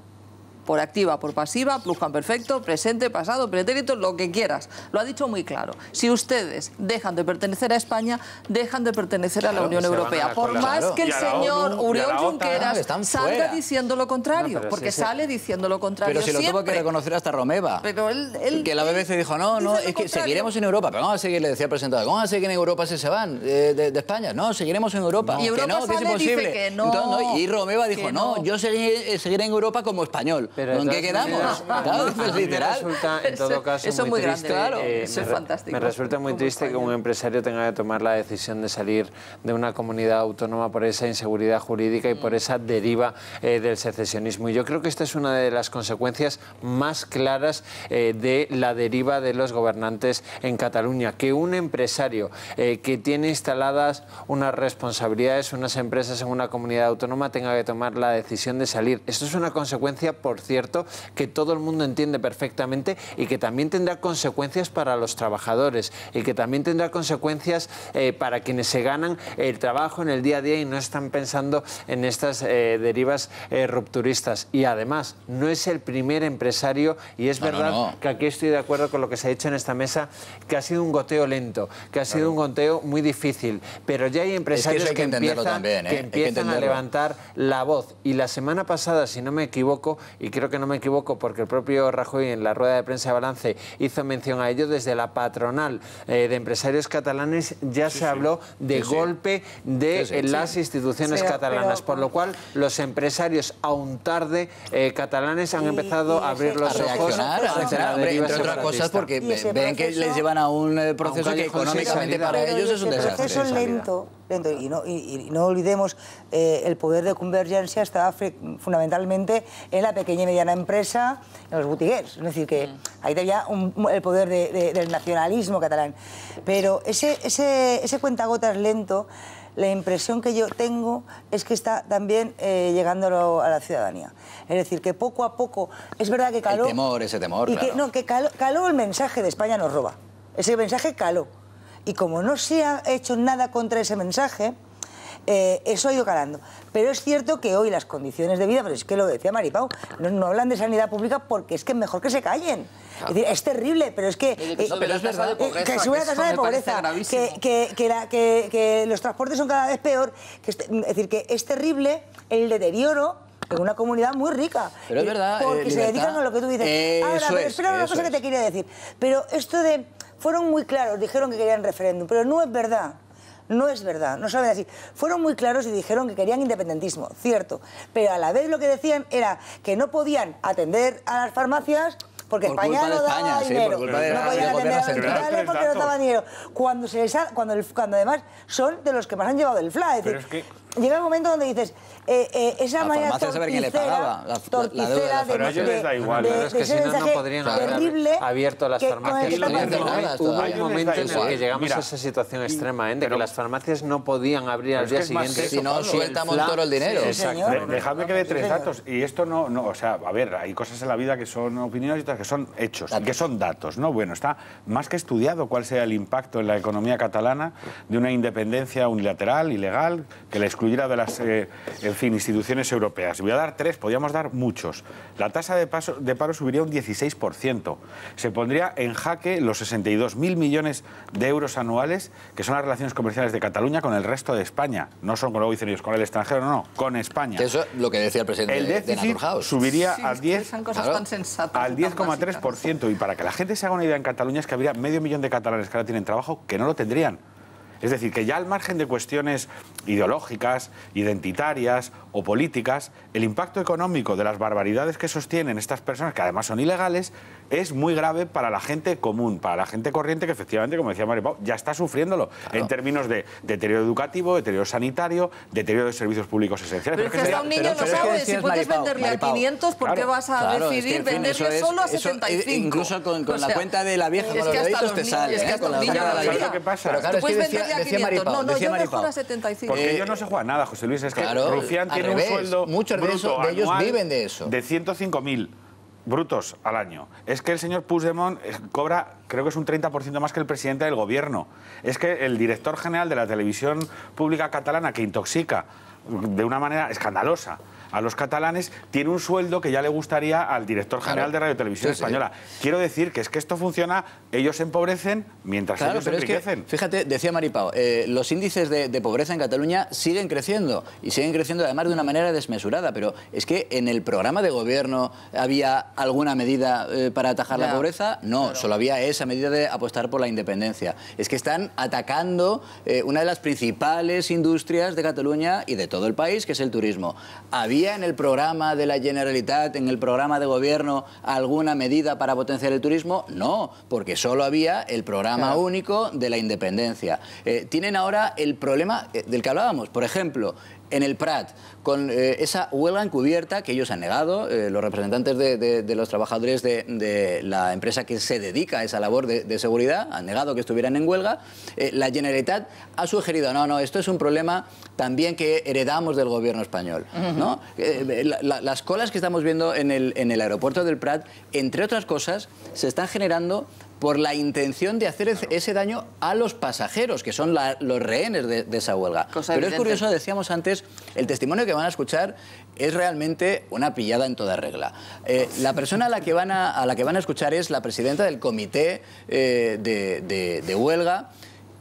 Por activa, por pasiva, pluscuamperfecto, presente, pasado, pretérito, lo que quieras. Lo ha dicho muy claro. Si ustedes dejan de pertenecer a España, dejan de pertenecer a la Unión Europea. Por más que el señor Oriol Junqueras salga diciendo lo contrario, porque sale diciendo lo contrario. Pero si lo tuvo que reconocer hasta Romeva. Pero él que la BBC dijo, no, es que seguiremos en Europa. Pero vamos a seguir, le decía el presentador, ¿cómo van a seguir en Europa si se van de España? No, seguiremos en Europa. Y Europa que es imposible. Dice que no, y Romeva dijo, no, yo seguiré en Europa como español. Pero ¿en qué quedamos? Claro, es literal. Resulta, en todo caso, eso muy grande, triste. Claro, eso es fantástico. Me resulta muy triste que un empresario tenga que tomar la decisión de salir de una comunidad autónoma por esa inseguridad jurídica y por esa deriva del secesionismo. Y yo creo que esta es una de las consecuencias más claras de la deriva de los gobernantes en Cataluña. Que un empresario que tiene instaladas unas responsabilidades, unas empresas en una comunidad autónoma tenga que tomar la decisión de salir. Esto es una consecuencia, por cierto, que todo el mundo entiende perfectamente y que también tendrá consecuencias para los trabajadores y que también tendrá consecuencias para quienes se ganan el trabajo en el día a día y no están pensando en estas derivas rupturistas. Y además, no es el primer empresario, y es verdad que aquí estoy de acuerdo con lo que se ha dicho en esta mesa, que ha sido un goteo lento, que ha sido un goteo muy difícil, pero ya hay empresarios que empiezan a levantar la voz. Y la semana pasada, si no me equivoco, y que creo que no me equivoco porque el propio Rajoy en la rueda de prensa de balance hizo mención a ello, desde la patronal de empresarios catalanes ya se habló de golpe de las instituciones catalanas, por lo cual los empresarios, aún tarde, catalanes han empezado a abrir los ojos a reaccionar, entre otras cosas porque ven que les llevan a un proceso que económicamente para ellos es un desastre. El proceso lento, y no olvidemos, el poder de Convergencia estaba fundamentalmente en la pequeña y mediana empresa, en los botiguers. Es decir, que ahí había el poder del nacionalismo catalán. Pero ese cuentagotas lento, la impresión que yo tengo es que está también llegando a la ciudadanía. Es decir, que poco a poco, es verdad que caló... Ese temor, y que caló el mensaje de España nos roba. Ese mensaje caló. Y como no se ha hecho nada contra ese mensaje, eso ha ido calando. Pero es cierto que hoy las condiciones de vida, pero es que lo decía Maripau, no hablan de sanidad pública porque es que mejor que se callen. Es decir, es terrible, pero es que... pero es verdad que sube la tasa de pobreza, que los transportes son cada vez peor. Es decir, que es terrible el deterioro en una comunidad muy rica. Pero es verdad, porque se dedican a lo que tú dices. Ahora, pero espera una cosa que te quería decir. Pero esto de... Fueron muy claros, dijeron que querían referéndum, pero no es verdad. No es verdad, no saben así. Fueron muy claros y dijeron que querían independentismo, cierto. Pero a la vez lo que decían era que no podían atender a las farmacias porque España no daba dinero. No podían atender a los hospitales porque no daba dinero. Cuando además son de los que más han llevado el FLA. Es decir, llega el momento donde dices, esa manera torticera pero a ellos les da igual. Es que si no, no podrían haber abierto las farmacias. Hubo un momento en el que llegamos a esa situación extrema, de que las farmacias no podían abrir al día siguiente. Si no, suelta Montoro el dinero. Dejadme que dé 3 datos. Y esto no, o sea, a ver, hay cosas en la vida que son opiniones y otras que son hechos, y que son datos, ¿no? Bueno, está más que estudiado cuál sea el impacto en la economía catalana de una independencia unilateral, ilegal, que la excluyera de las, instituciones europeas. Voy a dar 3, podríamos dar muchos. La tasa de paro subiría un 16%. Se pondría en jaque los 62.000 millones de euros anuales, que son las relaciones comerciales de Cataluña con el resto de España. No son, como luego dicen ellos, con el extranjero, no, con España. Eso es lo que decía el presidente de Naturhaus. Subiría al 10,3%. Y para que la gente se haga una idea, en Cataluña es que habría 500.000 de catalanes que ahora tienen trabajo que no lo tendrían. Es decir, que ya al margen de cuestiones ideológicas, identitarias o políticas, el impacto económico de las barbaridades que sostienen estas personas, que además son ilegales, es muy grave para la gente común, para la gente corriente, que efectivamente, como decía Maripau, ya está sufriéndolo en términos de deterioro educativo, deterioro sanitario, deterioro de servicios públicos esenciales. Pero es que a un niño no sabes, si puedes venderle a 500, ¿por qué vas a decidir venderle solo a 75? Incluso con la cuenta de la vieja, con los deditos te sale. Es que hasta un niño no lo que pasa. Pero claro, es que decía Maripau. No, yo mejor a 75. Porque ellos no se juegan nada, José Luis. Es que Rufián tiene un sueldo muchos de ellos viven de eso. De 105.000 brutos al año. Es que el señor Puigdemont cobra, creo que es un 30% más que el presidente del gobierno. Es que el director general de la televisión pública catalana, que intoxica de una manera escandalosa a los catalanes, tiene un sueldo que ya le gustaría al director general de Radio Televisión Española. Quiero decir que es que esto funciona, ellos se empobrecen mientras ellos se enriquecen. Es que, fíjate, decía Maripau, los índices de pobreza en Cataluña siguen creciendo, y siguen creciendo además de una manera desmesurada, pero es que en el programa de gobierno había alguna medida para atajar la pobreza. No, solo había esa medida de apostar por la independencia. Es que están atacando una de las principales industrias de Cataluña y de todo el país, que es el turismo. ¿Había en el programa de la Generalitat, en el programa de gobierno, alguna medida para potenciar el turismo? No, porque solo había el programa único de la independencia. Tienen ahora el problema del que hablábamos, por ejemplo, en el Prat, con esa huelga encubierta que ellos han negado, los representantes de los trabajadores de la empresa que se dedica a esa labor de seguridad, han negado que estuvieran en huelga. La Generalitat ha sugerido, no, esto es un problema también que heredamos del gobierno español, ¿no? Las colas que estamos viendo en el aeropuerto del Prat, entre otras cosas, se están generando por la intención de hacer ese daño a los pasajeros, que son los rehenes de esa huelga. Pero es curioso, decíamos antes, el testimonio que van a escuchar es realmente una pillada en toda regla. La persona a la que van a escuchar es la presidenta del comité de huelga,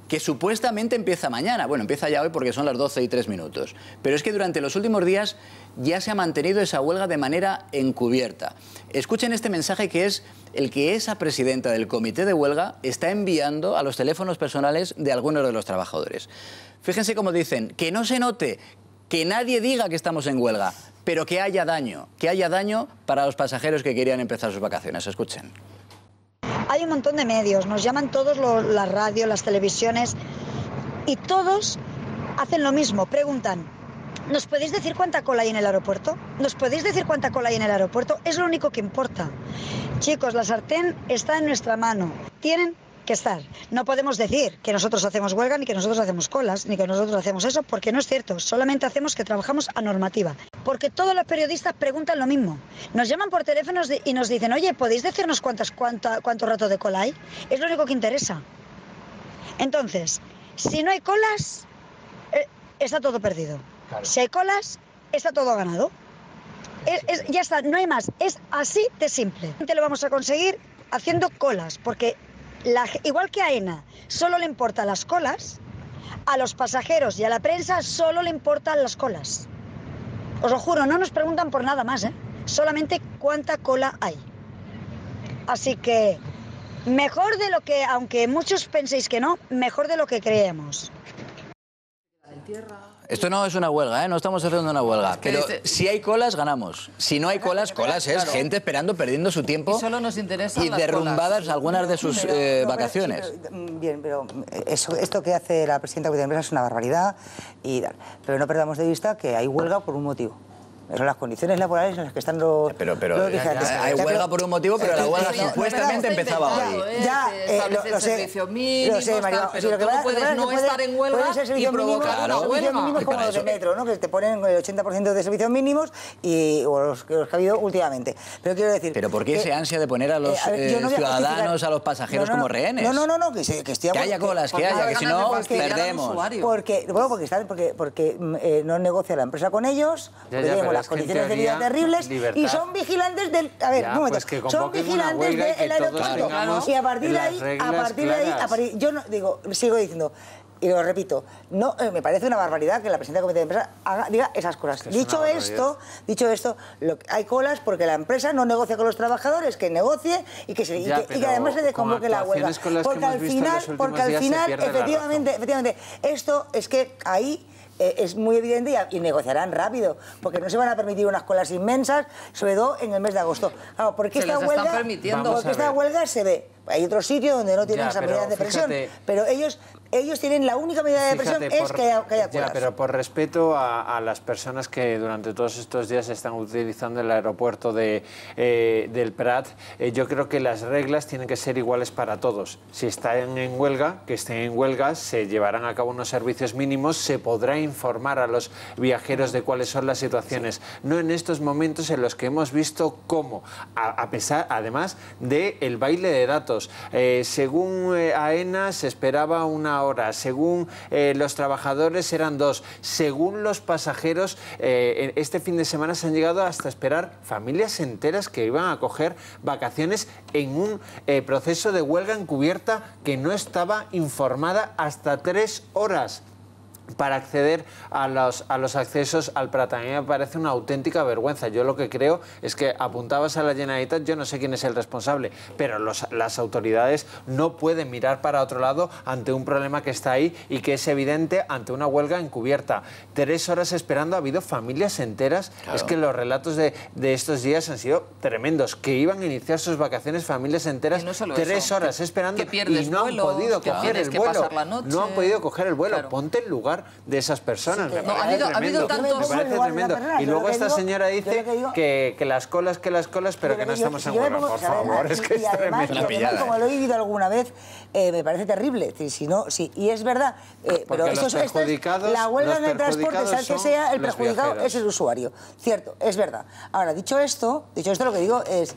que supuestamente empieza mañana. Bueno, empieza ya hoy porque son las 12:03. Pero es que durante los últimos días ya se ha mantenido esa huelga de manera encubierta. Escuchen este mensaje que es el que esa presidenta del comité de huelga está enviando a los teléfonos personales de algunos de los trabajadores. Fíjense cómo dicen, que no se note, que nadie diga que estamos en huelga, pero que haya daño para los pasajeros que querían empezar sus vacaciones. Escuchen. Hay un montón de medios, nos llaman todos las radios, las televisiones, y todos hacen lo mismo, preguntan, ¿nos podéis decir cuánta cola hay en el aeropuerto? ¿Nos podéis decir cuánta cola hay en el aeropuerto? Es lo único que importa. Chicos, la sartén está en nuestra mano, tienen que estar. No podemos decir que nosotros hacemos huelga, ni que nosotros hacemos colas, ni que nosotros hacemos eso, porque no es cierto. Solamente hacemos que trabajamos a normativa. Porque todos los periodistas preguntan lo mismo. Nos llaman por teléfonos y nos dicen, oye, ¿podéis decirnos cuánto rato de cola hay? Es lo único que interesa. Entonces, si no hay colas, está todo perdido. Claro. Si hay colas, está todo ganado. Ya está, no hay más. Es así de simple. Lo vamos a conseguir haciendo colas, porque igual que a AENA solo le importan las colas, a los pasajeros y a la prensa solo le importan las colas. Os lo juro, no nos preguntan por nada más, solamente cuánta cola hay. Así que mejor de lo que, aunque muchos penséis que no, mejor de lo que creemos. Esto no es una huelga, no estamos haciendo una huelga, pero si hay colas, ganamos. Si no hay colas, es gente esperando, perdiendo su tiempo y solo nos interesan y derrumbadas algunas de sus vacaciones. Bien, pero esto que hace la presidenta de la empresa es una barbaridad, pero no perdamos de vista que hay huelga por un motivo. Son las condiciones laborales en las que están los... Pero hay huelga por un motivo, pero la huelga supuestamente empezaba hoy. Lo sé, María. Pero tú no puedes no estar en huelga y provocar una huelga. Mínimos como los de metro, ¿no? Que te ponen el 80% de servicios mínimos o los que ha habido últimamente. Pero quiero decir... ¿Pero por qué ese ansia de poner a los ciudadanos, a los pasajeros como rehenes? No, que haya colas, que si no, perdemos. Porque no negocia la empresa con ellos, las condiciones de vida terribles y son vigilantes del... A ver, un momento. Son vigilantes del aeropuerto. Y a partir de ahí, yo no, sigo diciendo, y lo repito, no me parece una barbaridad que la presidenta del comité de empresa diga esas cosas. Dicho esto, hay colas porque la empresa no negocia con los trabajadores, que negocie y que además se desconvoque la huelga. Porque al final, efectivamente, esto es que ahí... es muy evidente y negociarán rápido, porque no se van a permitir unas colas inmensas, sobre todo en el mes de agosto. Claro, porque esta huelga se ve. Hay otros sitios donde no tienen esa medida de presión, pero ellos tienen la única medida de presión es que haya colas. Pero por respeto a las personas que durante todos estos días están utilizando el aeropuerto del Prat, yo creo que las reglas tienen que ser iguales para todos. Si están en huelga, que estén en huelga, se llevarán a cabo unos servicios mínimos, se podrá informar a los viajeros de cuáles son las situaciones. No en estos momentos en los que hemos visto cómo, además del baile de datos, según AENA se esperaba una hora, según los trabajadores eran 2, según los pasajeros este fin de semana se han llegado hasta esperar familias enteras que iban a coger vacaciones en un proceso de huelga encubierta que no estaba informada hasta 3 horas para acceder a los accesos al Prat. A mí me parece una auténtica vergüenza. Yo lo que creo es que apuntabas a la Generalitat, yo no sé quién es el responsable, pero las autoridades no pueden mirar para otro lado ante un problema que está ahí y que es evidente ante una huelga encubierta. 3 horas esperando, ha habido familias enteras. Claro. Es que los relatos de estos días han sido tremendos, que iban a iniciar sus vacaciones familias enteras, no 3 horas esperando y no han podido coger el vuelo. No han podido coger el vuelo. Claro. Ponte en lugar de esas personas. Me parece tremendo. Y luego esta señora dice que las colas, pero que no estamos en huelga. Por favor, es que es tremendo. Como lo he vivido alguna vez, me parece terrible. Y es verdad, pero esto es la huelga en el transporte, sea el que sea, el perjudicado es el usuario. Cierto, es verdad. Ahora, dicho esto, lo que digo es,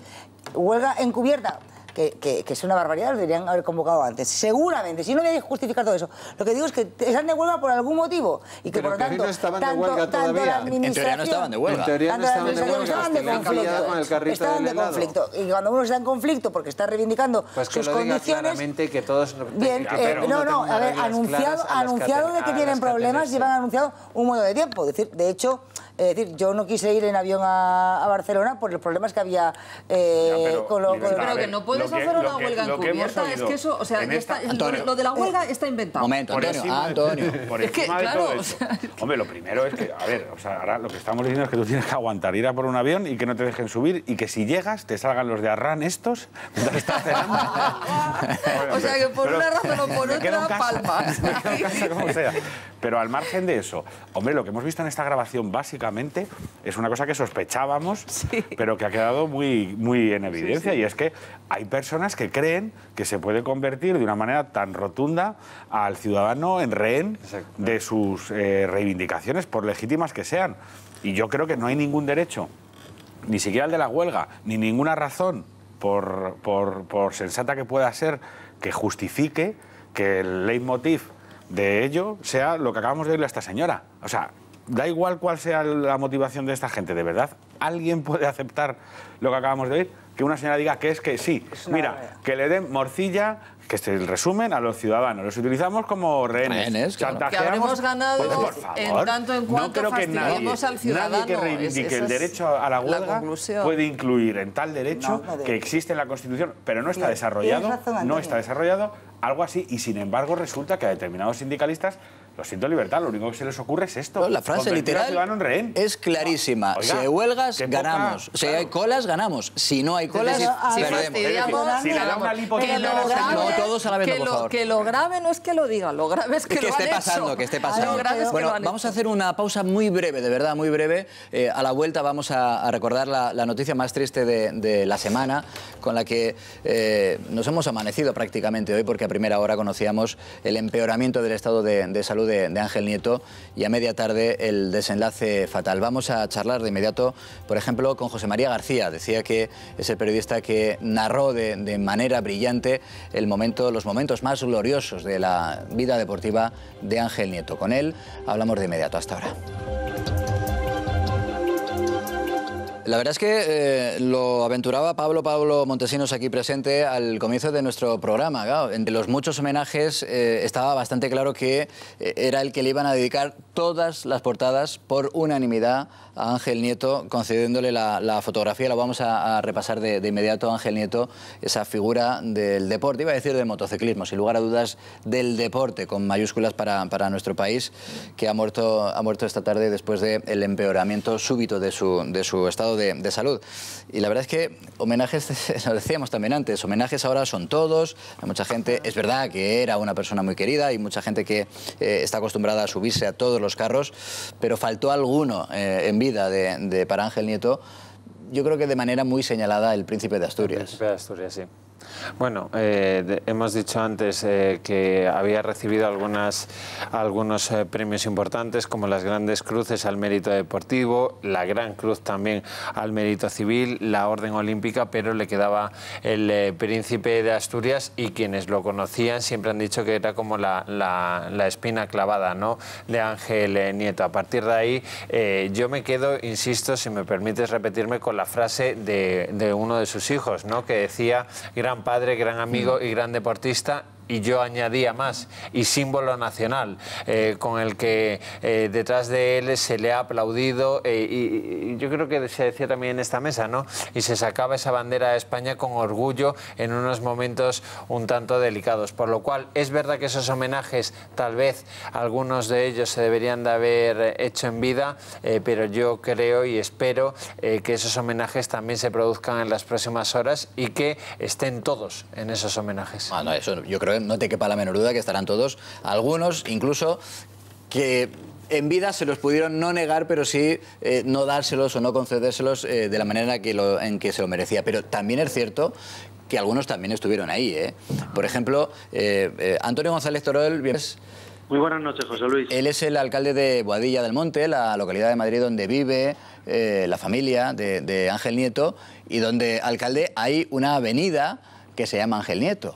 huelga encubierta. que es una barbaridad, lo deberían haber convocado antes. Seguramente, si no voy a justificar todo eso. Lo que digo es que están de huelga por algún motivo y que pero por lo que tanto, no estaban de huelga todavía. En teoría no estaban de huelga. En teoría no estaban de huelga, estaban de conflicto. Estaban de conflicto. Y cuando uno está en conflicto porque está reivindicando pues que sus lo diga condiciones... claramente, que todos... Bien, a ver, anunciado de que tienen problemas, llevan anunciado un montón de tiempo. De hecho, yo no quise ir en avión a Barcelona por los problemas que había con lo... Pero que no puedes hacer una huelga encubierta, es que eso, o sea, lo de la huelga está inventado. Momento, Antonio. Por encima de todo eso. Hombre, lo primero es que, a ver, o sea, ahora lo que estamos diciendo es que tú tienes que aguantar ir a por un avión y que no te dejen subir y que si llegas te salgan los de Arran estos mientras estás cenando. O sea, que por una razón o por otra, palmas. Como sea. Pero al margen de eso, hombre, lo que hemos visto en esta grabación básicamente es una cosa que sospechábamos, pero que ha quedado muy, muy en evidencia, y es que hay personas que creen que se puede convertir de una manera tan rotunda al ciudadano en rehén de sus reivindicaciones, por legítimas que sean. Y yo creo que no hay ningún derecho, ni siquiera el de la huelga, ni ninguna razón, por sensata que pueda ser, que justifique que el leitmotiv de ello sea lo que acabamos de oírle a esta señora. O sea, da igual cuál sea la motivación de esta gente, ¿de verdad alguien puede aceptar lo que acabamos de oír? Que una señora diga que es que sí, mira, que le den morcilla, que es el resumen, a los ciudadanos. Los utilizamos como rehenes. Que habremos ganado por favor, en tanto en cuanto no creo que fastidiemos al ciudadano. Nadie que reivindique el derecho a la huelga puede incluir en tal derecho que existe en la Constitución, pero no está desarrollado, algo así, y sin embargo resulta que a determinados sindicalistas, lo siento, libertad, lo único que se les ocurre es esto. La frase literal es clarísima. Oiga, si hay huelgas, ganamos. Si hay colas, ganamos. Si no hay colas, perdemos. Si le da una lipotimia, no todos a la vez, por favor. Que lo grave no es que lo diga, lo grave es que lo han hecho. Que esté pasando. Bueno, vamos a hacer una pausa muy breve, de verdad, muy breve. A la vuelta vamos a recordar la noticia más triste de la semana, con la que nos hemos amanecido prácticamente hoy, porque a primera hora conocíamos el empeoramiento del estado de salud de Ángel Nieto, y a media tarde el desenlace fatal. Vamos a charlar de inmediato, por ejemplo, con José María García. Decía que es el periodista que narró de manera brillante los momentos más gloriosos de la vida deportiva de Ángel Nieto. Con él hablamos de inmediato. Hasta ahora. La verdad es que lo aventuraba Pablo Montesinos, aquí presente, al comienzo de nuestro programa. Claro, entre los muchos homenajes estaba bastante claro que era el que le iban a dedicar todas las portadas por unanimidad a Ángel Nieto, concediéndole la fotografía. Lo vamos a repasar de inmediato. Ángel Nieto, esa figura del deporte, iba a decir del motociclismo, sin lugar a dudas del deporte, con mayúsculas para nuestro país, que ha muerto esta tarde después del empeoramiento súbito de su estado de salud. Y la verdad es que homenajes, lo decíamos también antes, homenajes ahora son todos. Hay mucha gente, es verdad que era una persona muy querida y mucha gente que está acostumbrada a subirse a todos los carros, pero faltó alguno en vida para Ángel Nieto, yo creo que de manera muy señalada, el Príncipe de Asturias. El Príncipe de Asturias, sí. Bueno, hemos dicho antes que había recibido algunos premios importantes, como las grandes cruces al mérito deportivo, la Gran Cruz también al mérito civil, la Orden Olímpica, pero le quedaba el Príncipe de Asturias, y quienes lo conocían siempre han dicho que era como la espina clavada, ¿no?, de Ángel Nieto. A partir de ahí yo me quedo, insisto, si me permites repetirme, con la frase de uno de sus hijos, ¿no?, que decía: gran padre, gran amigo y gran deportista. Y yo añadía más, y símbolo nacional, con el que detrás de él se le ha aplaudido, y yo creo que se decía también en esta mesa, ¿no?, y se sacaba esa bandera de España con orgullo en unos momentos un tanto delicados. Por lo cual, es verdad que esos homenajes, tal vez algunos de ellos se deberían de haber hecho en vida, pero yo creo y espero que esos homenajes también se produzcan en las próximas horas y que estén todos en esos homenajes. Bueno, eso yo creo, no te quepa la menor duda que estarán todos, algunos incluso que en vida se los pudieron no negar, pero sí no dárselos o no concedérselos de la manera en que se lo merecía. Pero también es cierto que algunos también estuvieron ahí, ¿eh? Por ejemplo, Antonio González Torol. Muy buenas noches, José Luis. Él es el alcalde de Boadilla del Monte, la localidad de Madrid donde vive la familia de Ángel Nieto, y donde, alcalde, hay una avenida que se llama Ángel Nieto.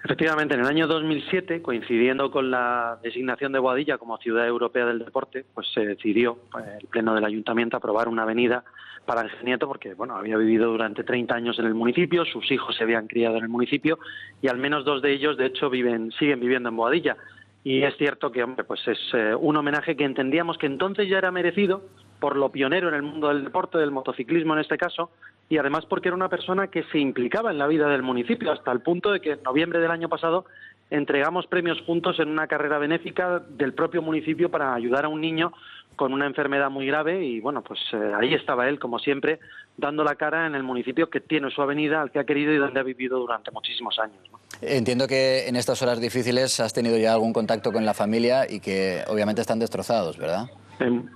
Efectivamente, en el año 2007, coincidiendo con la designación de Boadilla como Ciudad Europea del Deporte, pues se decidió el Pleno del Ayuntamiento aprobar una avenida para Ángel Nieto, porque bueno, había vivido durante 30 años en el municipio, sus hijos se habían criado en el municipio y al menos 2 de ellos, de hecho, siguen viviendo en Boadilla. Y es cierto que, hombre, pues es un homenaje que entendíamos que entonces ya era merecido por lo pionero en el mundo del deporte, del motociclismo en este caso, y además porque era una persona que se implicaba en la vida del municipio, hasta el punto de que en noviembre del año pasado entregamos premios juntos en una carrera benéfica del propio municipio para ayudar a un niño con una enfermedad muy grave y bueno, pues ahí estaba él, como siempre, dando la cara en el municipio que tiene su avenida, al que ha querido y donde ha vivido durante muchísimos años, ¿no? Entiendo que en estas horas difíciles has tenido ya algún contacto con la familia y que obviamente están destrozados, ¿verdad?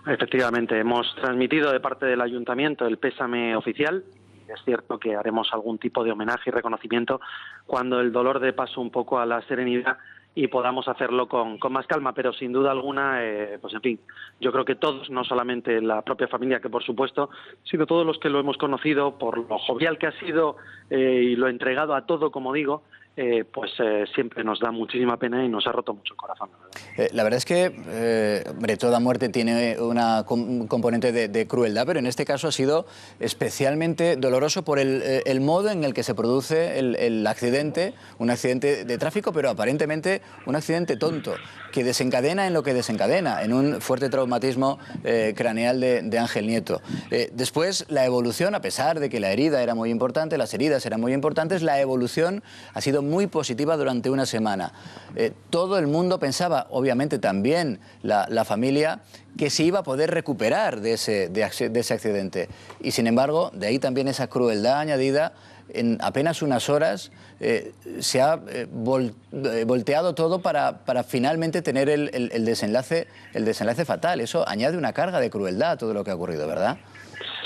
Efectivamente, hemos transmitido de parte del ayuntamiento el pésame oficial. Es cierto que haremos algún tipo de homenaje y reconocimiento cuando el dolor dé paso un poco a la serenidad y podamos hacerlo con más calma, pero sin duda alguna, pues en fin, yo creo que todos, no solamente la propia familia, que por supuesto, sino todos los que lo hemos conocido, por lo jovial que ha sido y lo entregado a todo, como digo, pues siempre nos da muchísima pena y nos ha roto mucho el corazón. La verdad es que hombre, toda muerte tiene un componente de crueldad, pero en este caso ha sido especialmente doloroso por el modo en el que se produce el accidente, un accidente de tráfico, pero aparentemente un accidente tonto, que desencadena en lo que desencadena, en un fuerte traumatismo craneal de Ángel Nieto. Después, la evolución, a pesar de que la herida era muy importante, las heridas eran muy importantes, la evolución ha sido muy positiva durante una semana. Todo el mundo pensaba, obviamente también la familia, que se iba a poder recuperar de ese accidente. Y sin embargo, de ahí también esa crueldad añadida. En apenas unas horas se ha volteado todo para finalmente tener el desenlace fatal. Eso añade una carga de crueldad a todo lo que ha ocurrido, ¿verdad?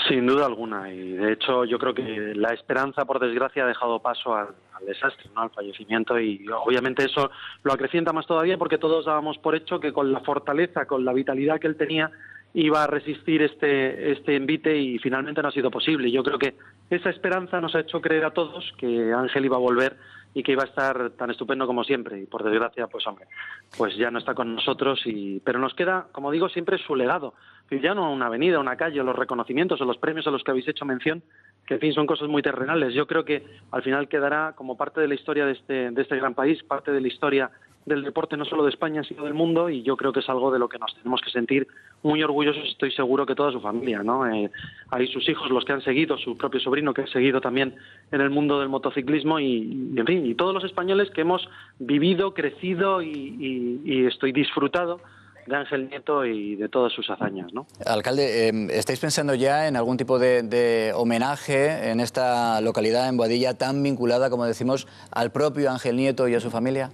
Sin duda alguna, y de hecho yo creo que la esperanza, por desgracia, ha dejado paso al desastre, ¿no? Al fallecimiento, y obviamente eso lo acrecienta más todavía porque todos dábamos por hecho que con la fortaleza, con la vitalidad que él tenía, iba a resistir este envite y finalmente no ha sido posible. Yo creo que esa esperanza nos ha hecho creer a todos que Ángel iba a volver y que iba a estar tan estupendo como siempre, y por desgracia, pues hombre, pues ya no está con nosotros, pero nos queda, como digo, siempre su legado. Ya no una avenida, una calle, o los reconocimientos o los premios a los que habéis hecho mención, que en fin son cosas muy terrenales. Yo creo que al final quedará como parte de la historia de este gran país, parte de la historia del deporte no solo de España, sino del mundo, y yo creo que es algo de lo que nos tenemos que sentir muy orgullosos, estoy seguro que toda su familia, ¿no? Hay sus hijos, los que han seguido, su propio sobrino que ha seguido también en el mundo del motociclismo y en fin, y todos los españoles que hemos vivido, crecido y estoy disfrutado de Ángel Nieto y de todas sus hazañas, ¿no? Alcalde, ¿estáis pensando ya en algún tipo de homenaje en esta localidad, en Boadilla, tan vinculada, como decimos, al propio Ángel Nieto y a su familia?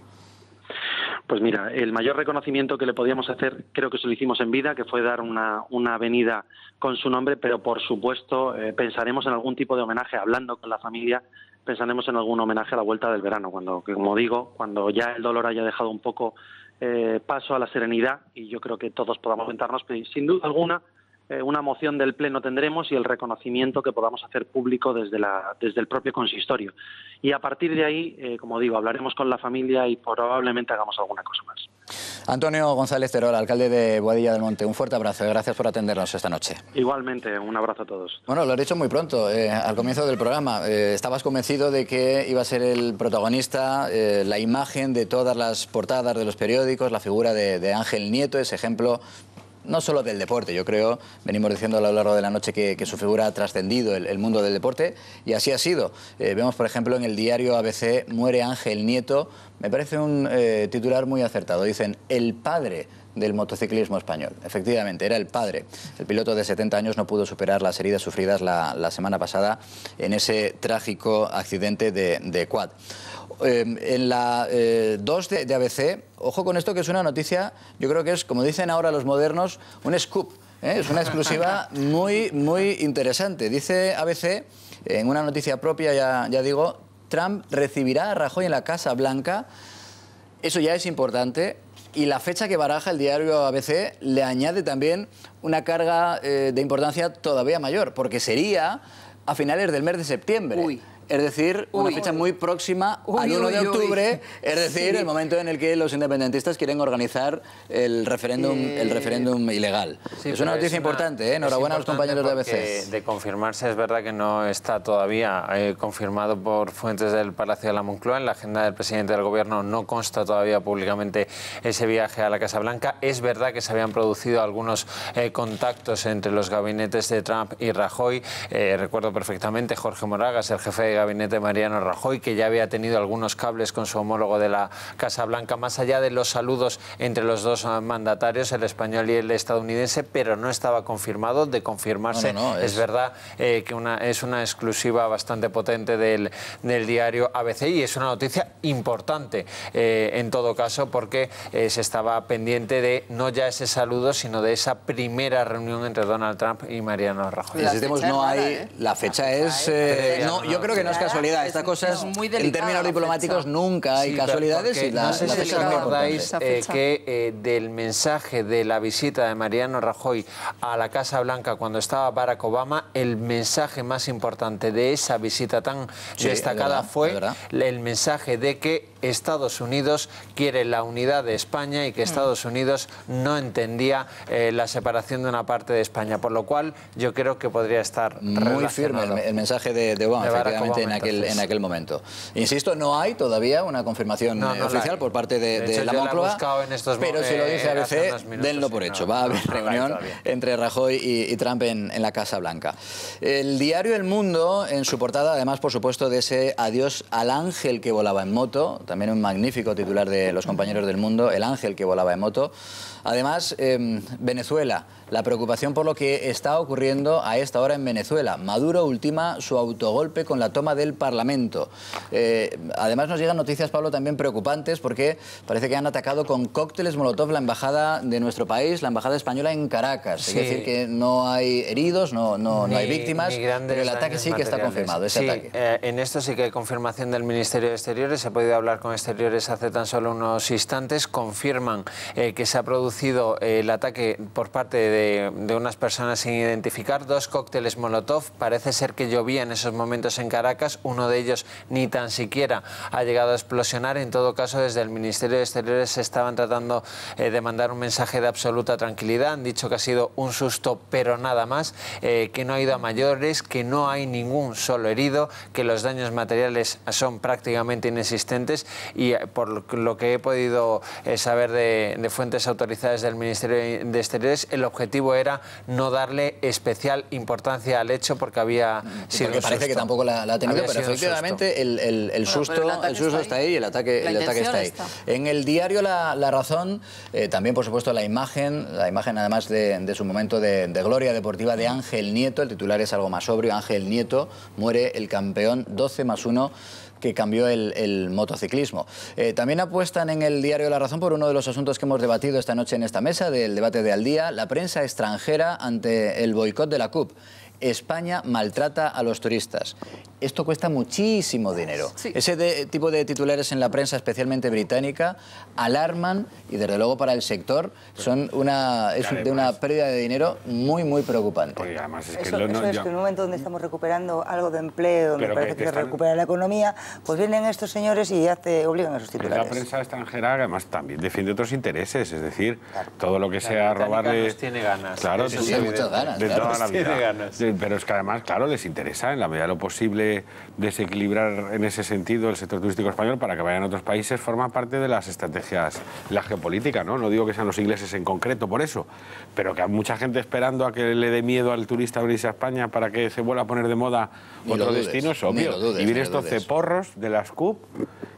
Pues mira, el mayor reconocimiento que le podíamos hacer, creo que se lo hicimos en vida, que fue dar una avenida con su nombre, pero por supuesto pensaremos en algún tipo de homenaje, hablando con la familia, pensaremos en algún homenaje a la vuelta del verano, cuando, como digo, cuando ya el dolor haya dejado un poco paso a la serenidad, y yo creo que todos podamos sentarnos, pero sin duda alguna una moción del Pleno tendremos y el reconocimiento que podamos hacer público desde el propio consistorio. Y a partir de ahí, como digo, hablaremos con la familia y probablemente hagamos alguna cosa más. Antonio González Terol, alcalde de Boadilla del Monte, un fuerte abrazo. Gracias por atendernos esta noche. Igualmente, un abrazo a todos. Bueno, lo has dicho muy pronto, al comienzo del programa. Estabas convencido de que iba a ser el protagonista, la imagen de todas las portadas de los periódicos, la figura de Ángel Nieto, ese ejemplo no solo del deporte. Yo creo, venimos diciendo a lo largo de la noche que su figura ha trascendido el mundo del deporte, y así ha sido. Vemos, por ejemplo, en el diario ABC, muere Ángel Nieto. Me parece un titular muy acertado. Dicen, el padre del motociclismo español. Efectivamente, era el padre. El piloto de 70 años no pudo superar las heridas sufridas la semana pasada en ese trágico accidente de quad. En la 2 de ABC, ojo con esto, que es una noticia, yo creo que es, como dicen ahora los modernos, un scoop. Es una exclusiva muy, muy interesante. Dice ABC, en una noticia propia, ya digo, Trump recibirá a Rajoy en la Casa Blanca. Eso ya es importante. Y la fecha que baraja el diario ABC le añade también una carga de importancia todavía mayor, porque sería a finales del mes de septiembre. Uy. es decir, una fecha muy próxima al 1 de octubre, es decir, el momento en el que los independentistas quieren organizar el referéndum ilegal. Sí, es una noticia importante, ¿eh? Enhorabuena a los compañeros de ABC. De confirmarse, es verdad que no está todavía confirmado por fuentes del Palacio de la Moncloa. En la agenda del presidente del Gobierno no consta todavía públicamente ese viaje a la Casa Blanca. Es verdad que se habían producido algunos contactos entre los gabinetes de Trump y Rajoy. Recuerdo perfectamente Jorge Moragas, el jefe de gabinete de Mariano Rajoy, que ya había tenido algunos cables con su homólogo de la Casa Blanca, más allá de los saludos entre los dos mandatarios, el español y el estadounidense, pero no estaba confirmado. De confirmarse, es verdad que es una exclusiva bastante potente del diario ABC, y es una noticia importante en todo caso, porque se estaba pendiente de no ya ese saludo, sino de esa primera reunión entre Donald Trump y Mariano Rajoy. Insistimos, no hay... La fecha es... yo creo que no es casualidad. Estas cosas, en términos diplomáticos, nunca hay casualidades. Y no sé si recordáis que del mensaje de la visita de Mariano Rajoy a la Casa Blanca cuando estaba Barack Obama, el mensaje más importante de esa visita tan destacada fue el mensaje de que Estados Unidos quiere la unidad de España y que Estados Unidos no entendía la separación de una parte de España, por lo cual yo creo que podría estar muy firme el mensaje de Obama, efectivamente, en aquel momento. Insisto, no hay todavía una confirmación oficial por parte de la Moncloa, pero si lo dice ABC, denlo por hecho. Va a haber reunión entre Rajoy y Trump en la Casa Blanca. El diario El Mundo, en su portada, además, por supuesto, de ese adiós al ángel que volaba en moto, también un magnífico titular de los compañeros del Mundo, el ángel que volaba en moto. Además, Venezuela, la preocupación por lo que está ocurriendo a esta hora en Venezuela. Maduro ultima su autogolpe con la toma del Parlamento. Además nos llegan noticias, Pablo, también preocupantes, porque parece que han atacado con cócteles Molotov la embajada de nuestro país, la embajada española en Caracas. Es decir, que no hay heridos, no hay víctimas, pero el ataque sí que está confirmado, ese ataque. En esto sí que hay confirmación del Ministerio de Exteriores. He podido hablar con Exteriores hace tan solo unos instantes. Confirman que se ha producido el ataque por parte de unas personas sin identificar, 2 cócteles Molotov. Parece ser que llovía en esos momentos en Caracas. Uno de ellos ni tan siquiera ha llegado a explosionar. En todo caso, desde el Ministerio de Exteriores se estaban tratando de mandar un mensaje de absoluta tranquilidad. Han dicho que ha sido un susto, pero nada más, que no ha ido a mayores, que no hay ningún solo herido, que los daños materiales son prácticamente inexistentes, y por lo que he podido saber de fuentes autorizadas del Ministerio de Exteriores, el objetivo era no darle especial importancia al hecho, porque había sido porque parece que tampoco la ha tenido, pero efectivamente el susto está ahí y el ataque está ahí. En el diario La Razón, también por supuesto la imagen además de su momento de gloria deportiva de Ángel Nieto. El titular es algo más sobrio: Ángel Nieto, muere el campeón 12+1 que cambió el motociclismo. También apuestan en el diario La Razón por uno de los asuntos que hemos debatido esta noche en esta mesa del debate de Al Día: la prensa extranjera ante el boicot de la CUP. España maltrata a los turistas. Esto cuesta muchísimo dinero. Sí. Ese tipo de titulares en la prensa, especialmente británica, alarman, y desde luego para el sector son de una pérdida de dinero muy, muy preocupante. Porque además es que eso es que en un momento donde estamos recuperando algo de empleo, donde parece que se recupera la economía, pues vienen estos señores y ya te obligan a esos titulares. La prensa extranjera además también defiende otros intereses, es decir, todo lo que sea robarle... Nos tiene ganas. Claro, sí, muchas ganas. De toda la vida. Tiene ganas. Pero es que además, claro, les interesa en la medida de lo posible desequilibrar en ese sentido el sector turístico español para que vayan a otros países. Forma parte de las estrategias, la geopolítica, ¿no? No digo que sean los ingleses en concreto por eso, pero que hay mucha gente esperando a que le dé miedo al turista venirse a España para que se vuelva a poner de moda otro destino, es obvio. Y vienen estos ceporros de las CUP.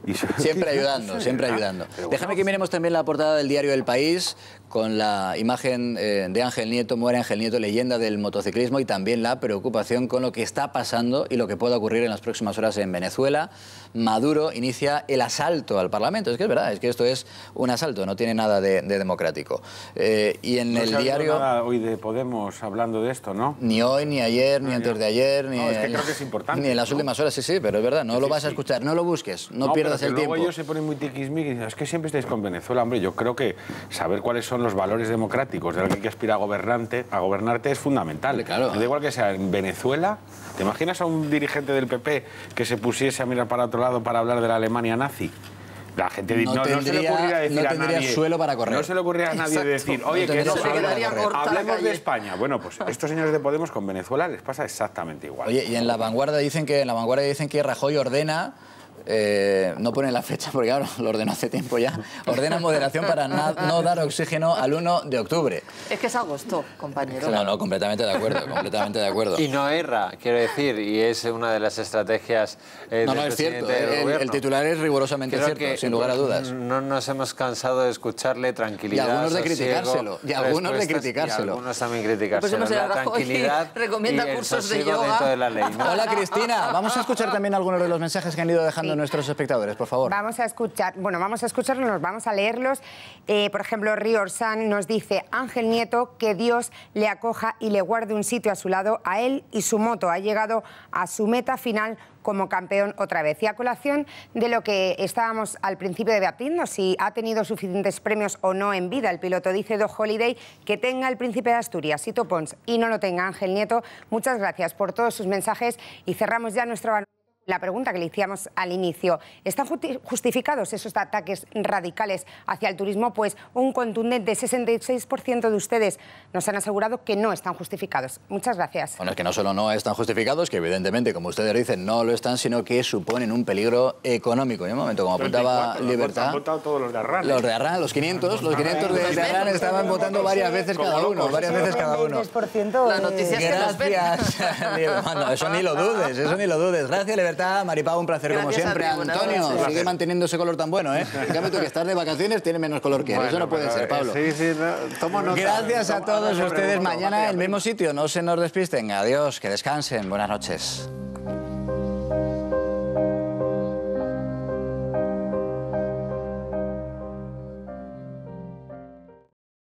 Y siempre ayudando, siempre ayudando. Déjame que miremos también la portada del diario El País, con la imagen de Ángel Nieto, muere Ángel Nieto, leyenda del motociclismo, y también la preocupación con lo que está pasando y lo que pueda ocurrir en las próximas horas en Venezuela. Maduro inicia el asalto al Parlamento. Es que es verdad, es que esto es un asalto, no tiene nada de democrático. Y en el diario... nada hoy de Podemos hablando de esto, ¿no? Ni hoy, ni ayer, ni antes de ayer, ni... No, es que creo que es importante. Ni en las últimas horas, sí, pero es verdad, no lo vas a escuchar, no lo busques, no pierdas el tiempo. Luego ellos se ponen muy tiquismiquis y dicen, es que siempre estáis con Venezuela. Hombre, yo creo que saber cuáles son son los valores democráticos de alguien que aspira a gobernarte es fundamental. Claro. Da igual que sea en Venezuela. ¿Te imaginas a un dirigente del PP que se pusiese a mirar para otro lado para hablar de la Alemania nazi? La gente no se le ocurriría decir a nadie, suelo para correr. No se le ocurriría a nadie decir, oye, que no, hablemos de España. Bueno, pues estos señores de Podemos con Venezuela les pasa exactamente igual. Oye, y en La Vanguardia dicen que Rajoy ordena, no ponen la fecha porque claro, lo ordenó hace tiempo ya, ordena moderación para no dar oxígeno al 1 de octubre. Es que es agosto, compañero. No, completamente de acuerdo, completamente de acuerdo. Y no erra, quiero decir, y es una de las estrategias del es cierto, del gobierno. el titular es rigurosamente Creo cierto, que sin lugar a dudas. No nos hemos cansado de escucharle tranquilidad, y algunos de criticárselo. Y algunos también criticárselo. Pues la tranquilidad recomienda y cursos de yoga yoga. de la ley, ¿no? Hola Cristina, vamos a escuchar también algunos de los mensajes que han ido dejando nuestros espectadores, por favor. Vamos a escucharlos, vamos a leerlos. Por ejemplo, Riorsan nos dice: Ángel Nieto, que Dios le acoja y le guarde un sitio a su lado, a él y su moto. Ha llegado a su meta final como campeón otra vez. Y a colación de lo que estábamos al principio debatiendo, si ha tenido suficientes premios o no en vida, el piloto dice Doc Holiday que tenga el Príncipe de Asturias, Sito Pons, y no lo tenga Ángel Nieto. Muchas gracias por todos sus mensajes y cerramos ya nuestro... La pregunta que le hicimos al inicio, ¿están justificados esos ataques radicales hacia el turismo? Pues un contundente 66% de ustedes nos han asegurado que no están justificados. Muchas gracias. Bueno, es que no solo no están justificados, que evidentemente, como ustedes dicen, no lo están, sino que suponen un peligro económico. Y un momento, como apuntaba Libertad... Han votado todos los de Arran. Los de Arran, los 500 de Arran estaban votando varias veces cada uno. La noticia es que nos ven. Bueno, eso ni lo dudes. Gracias, Libertad. Maripau, un placer como siempre. Antonio, sigue manteniendo ese color tan bueno, ¿eh? En cambio, tú que estás de vacaciones tienes menos color que él. Eso no puede ser, Pablo. Sí, tomo nota. Gracias a todos ustedes. Mañana en el mismo sitio. No se nos despisten. Adiós, que descansen. Buenas noches.